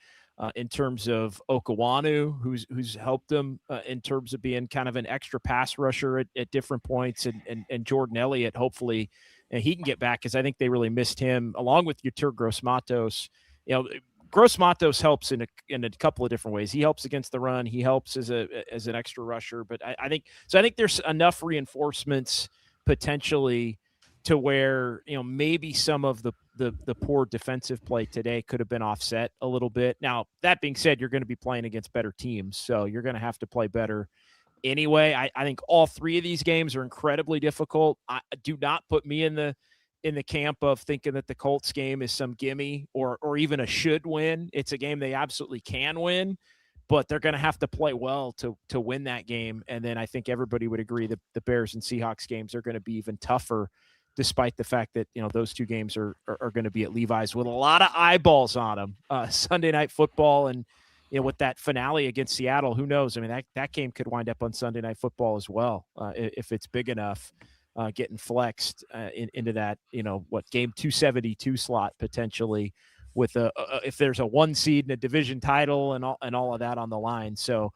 in terms of Okawanu, who's helped them in terms of being kind of an extra pass rusher at different points, and Jordan Elliott, hopefully he can get back, because I think they really missed him, along with Yetur Gross-Matos. Gross-Matos helps in a couple of different ways. He helps against the run. He helps as an extra rusher. But I think there's enough reinforcements potentially to where maybe some of the poor defensive play today could have been offset a little bit. Now, that being said, you're going to be playing against better teams, so you're going to have to play better anyway. I think all 3 of these games are incredibly difficult. Do not put me in the in the camp of thinking that the Colts game is some gimme or even a should win. It's a game they absolutely can win, but they're going to have to play well to win that game. And then I think everybody would agree that the Bears and Seahawks games are going to be even tougher, despite the fact that, those two games are going to be at Levi's with a lot of eyeballs on them. Sunday Night Football, and with that finale against Seattle, who knows? I mean, that game could wind up on Sunday Night Football as well, if it's big enough, getting flexed into that, game 272 slot potentially, with if there's a 1 seed in a division title and all of that on the line. So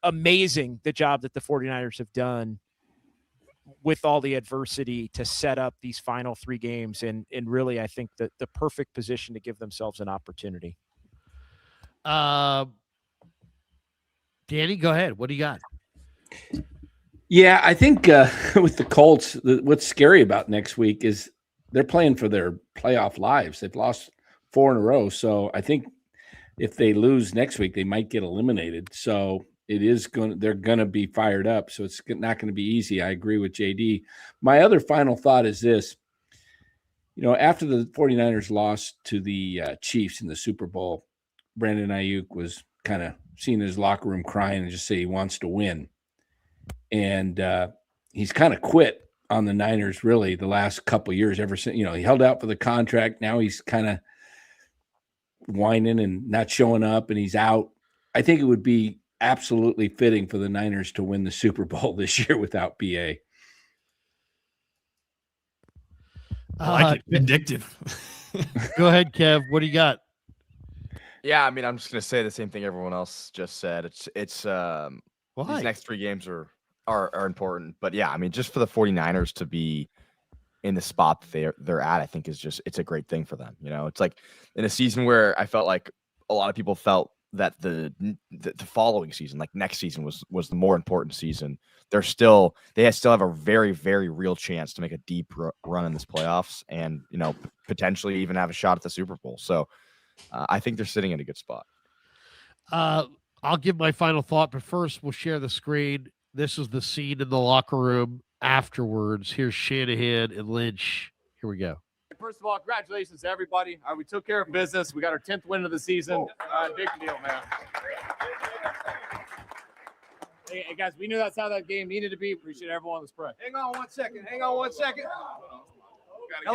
amazing the job that the 49ers have done with all the adversity to set up these final 3 games, and really I think that the perfect position to give themselves an opportunity. Danny, go ahead. What do you got? Yeah, I think with the Colts, what's scary about next week is they're playing for their playoff lives. They've lost 4 in a row. So I think if they lose next week, they might get eliminated. So they're going to be fired up. So it's not going to be easy. I agree with JD. My other final thought is this. After the 49ers lost to the Chiefs in the Super Bowl, Brandon Aiyuk was kind of seen in his locker room crying and just say he wants to win. And he's kind of quit on the Niners really the last couple of years, ever since, he held out for the contract. Now he's kind of whining and not showing up, and he's out. I think it would be absolutely fitting for the Niners to win the Super Bowl this year without BA. I like it. Vindictive. Go ahead, Kev. What do you got? Yeah, I mean, I'm just gonna say the same thing everyone else just said. It's these next 3 games are important, but yeah, I mean, just for the 49ers to be in the spot that they're at, I think it's a great thing for them. It's like in a season where I felt like a lot of people felt that the following season, like next season, was the more important season. They still have a very, very real chance to make a deep run in this playoffs, and potentially even have a shot at the Super Bowl. So I think they're sitting in a good spot. I'll give my final thought, but first we'll share the screen. This is the scene in the locker room afterwards. Here's Shanahan and Lynch. Here we go. First of all, congratulations to everybody. We took care of business. We got our 10th win of the season. Big deal, man. Hey, guys, we knew that's how that game needed to be. Appreciate everyone on the spread. Hang on one second. Hell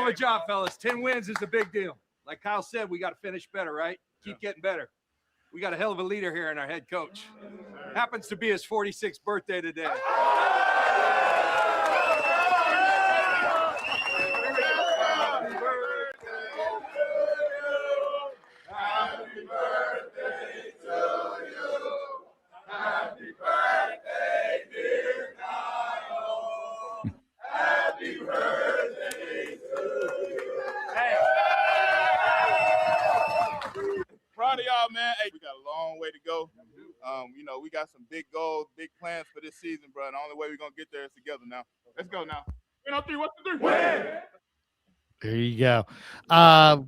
of a job, fellas. 10 wins is a big deal. Like Kyle said, we got to finish better, right? Keep getting better. We got a hell of a leader here in our head coach. Happens to be his 46th birthday today. Happy birthday to you. Happy birthday, dear Kyle. Happy birthday to you. Hey. Proud of y'all, man. Hey, we got a long way to go. We got some big goals, big plans for this season, bro. And the only way we're going to get there is together now. Let's go now. 3, what's the 3? Win! There you go. I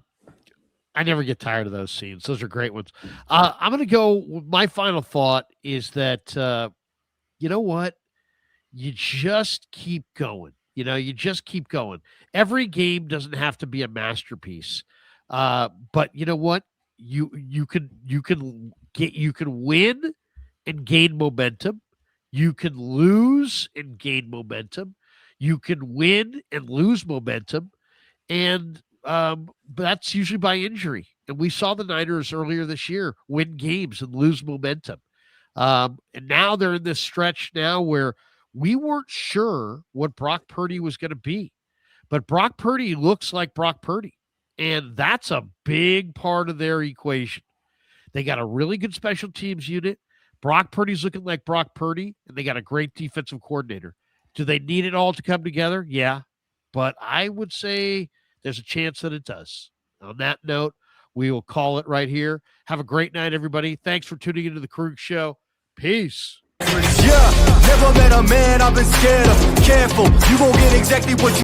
never get tired of those scenes. Those are great ones. I'm going to go. My final thought is that, you know what? You just keep going. You just keep going. Every game doesn't have to be a masterpiece. But you know what? You can win and gain momentum. You can lose and gain momentum. You can win and lose momentum. And that's usually by injury. And we saw the Niners earlier this year win games and lose momentum. And now they're in this stretch now where we weren't sure what Brock Purdy was going to be. But Brock Purdy looks like Brock Purdy. And that's a big part of their equation. They got a really good special teams unit. Brock Purdy's looking like Brock Purdy, and they got a great defensive coordinator. Do they need it all to come together? Yeah. But I would say there's a chance that it does. On that note, we will call it right here. Have a great night, everybody. Thanks for tuning into the Krueger Show. Peace. Yeah, never met a man I've been scared of. Careful, you won't get exactly what you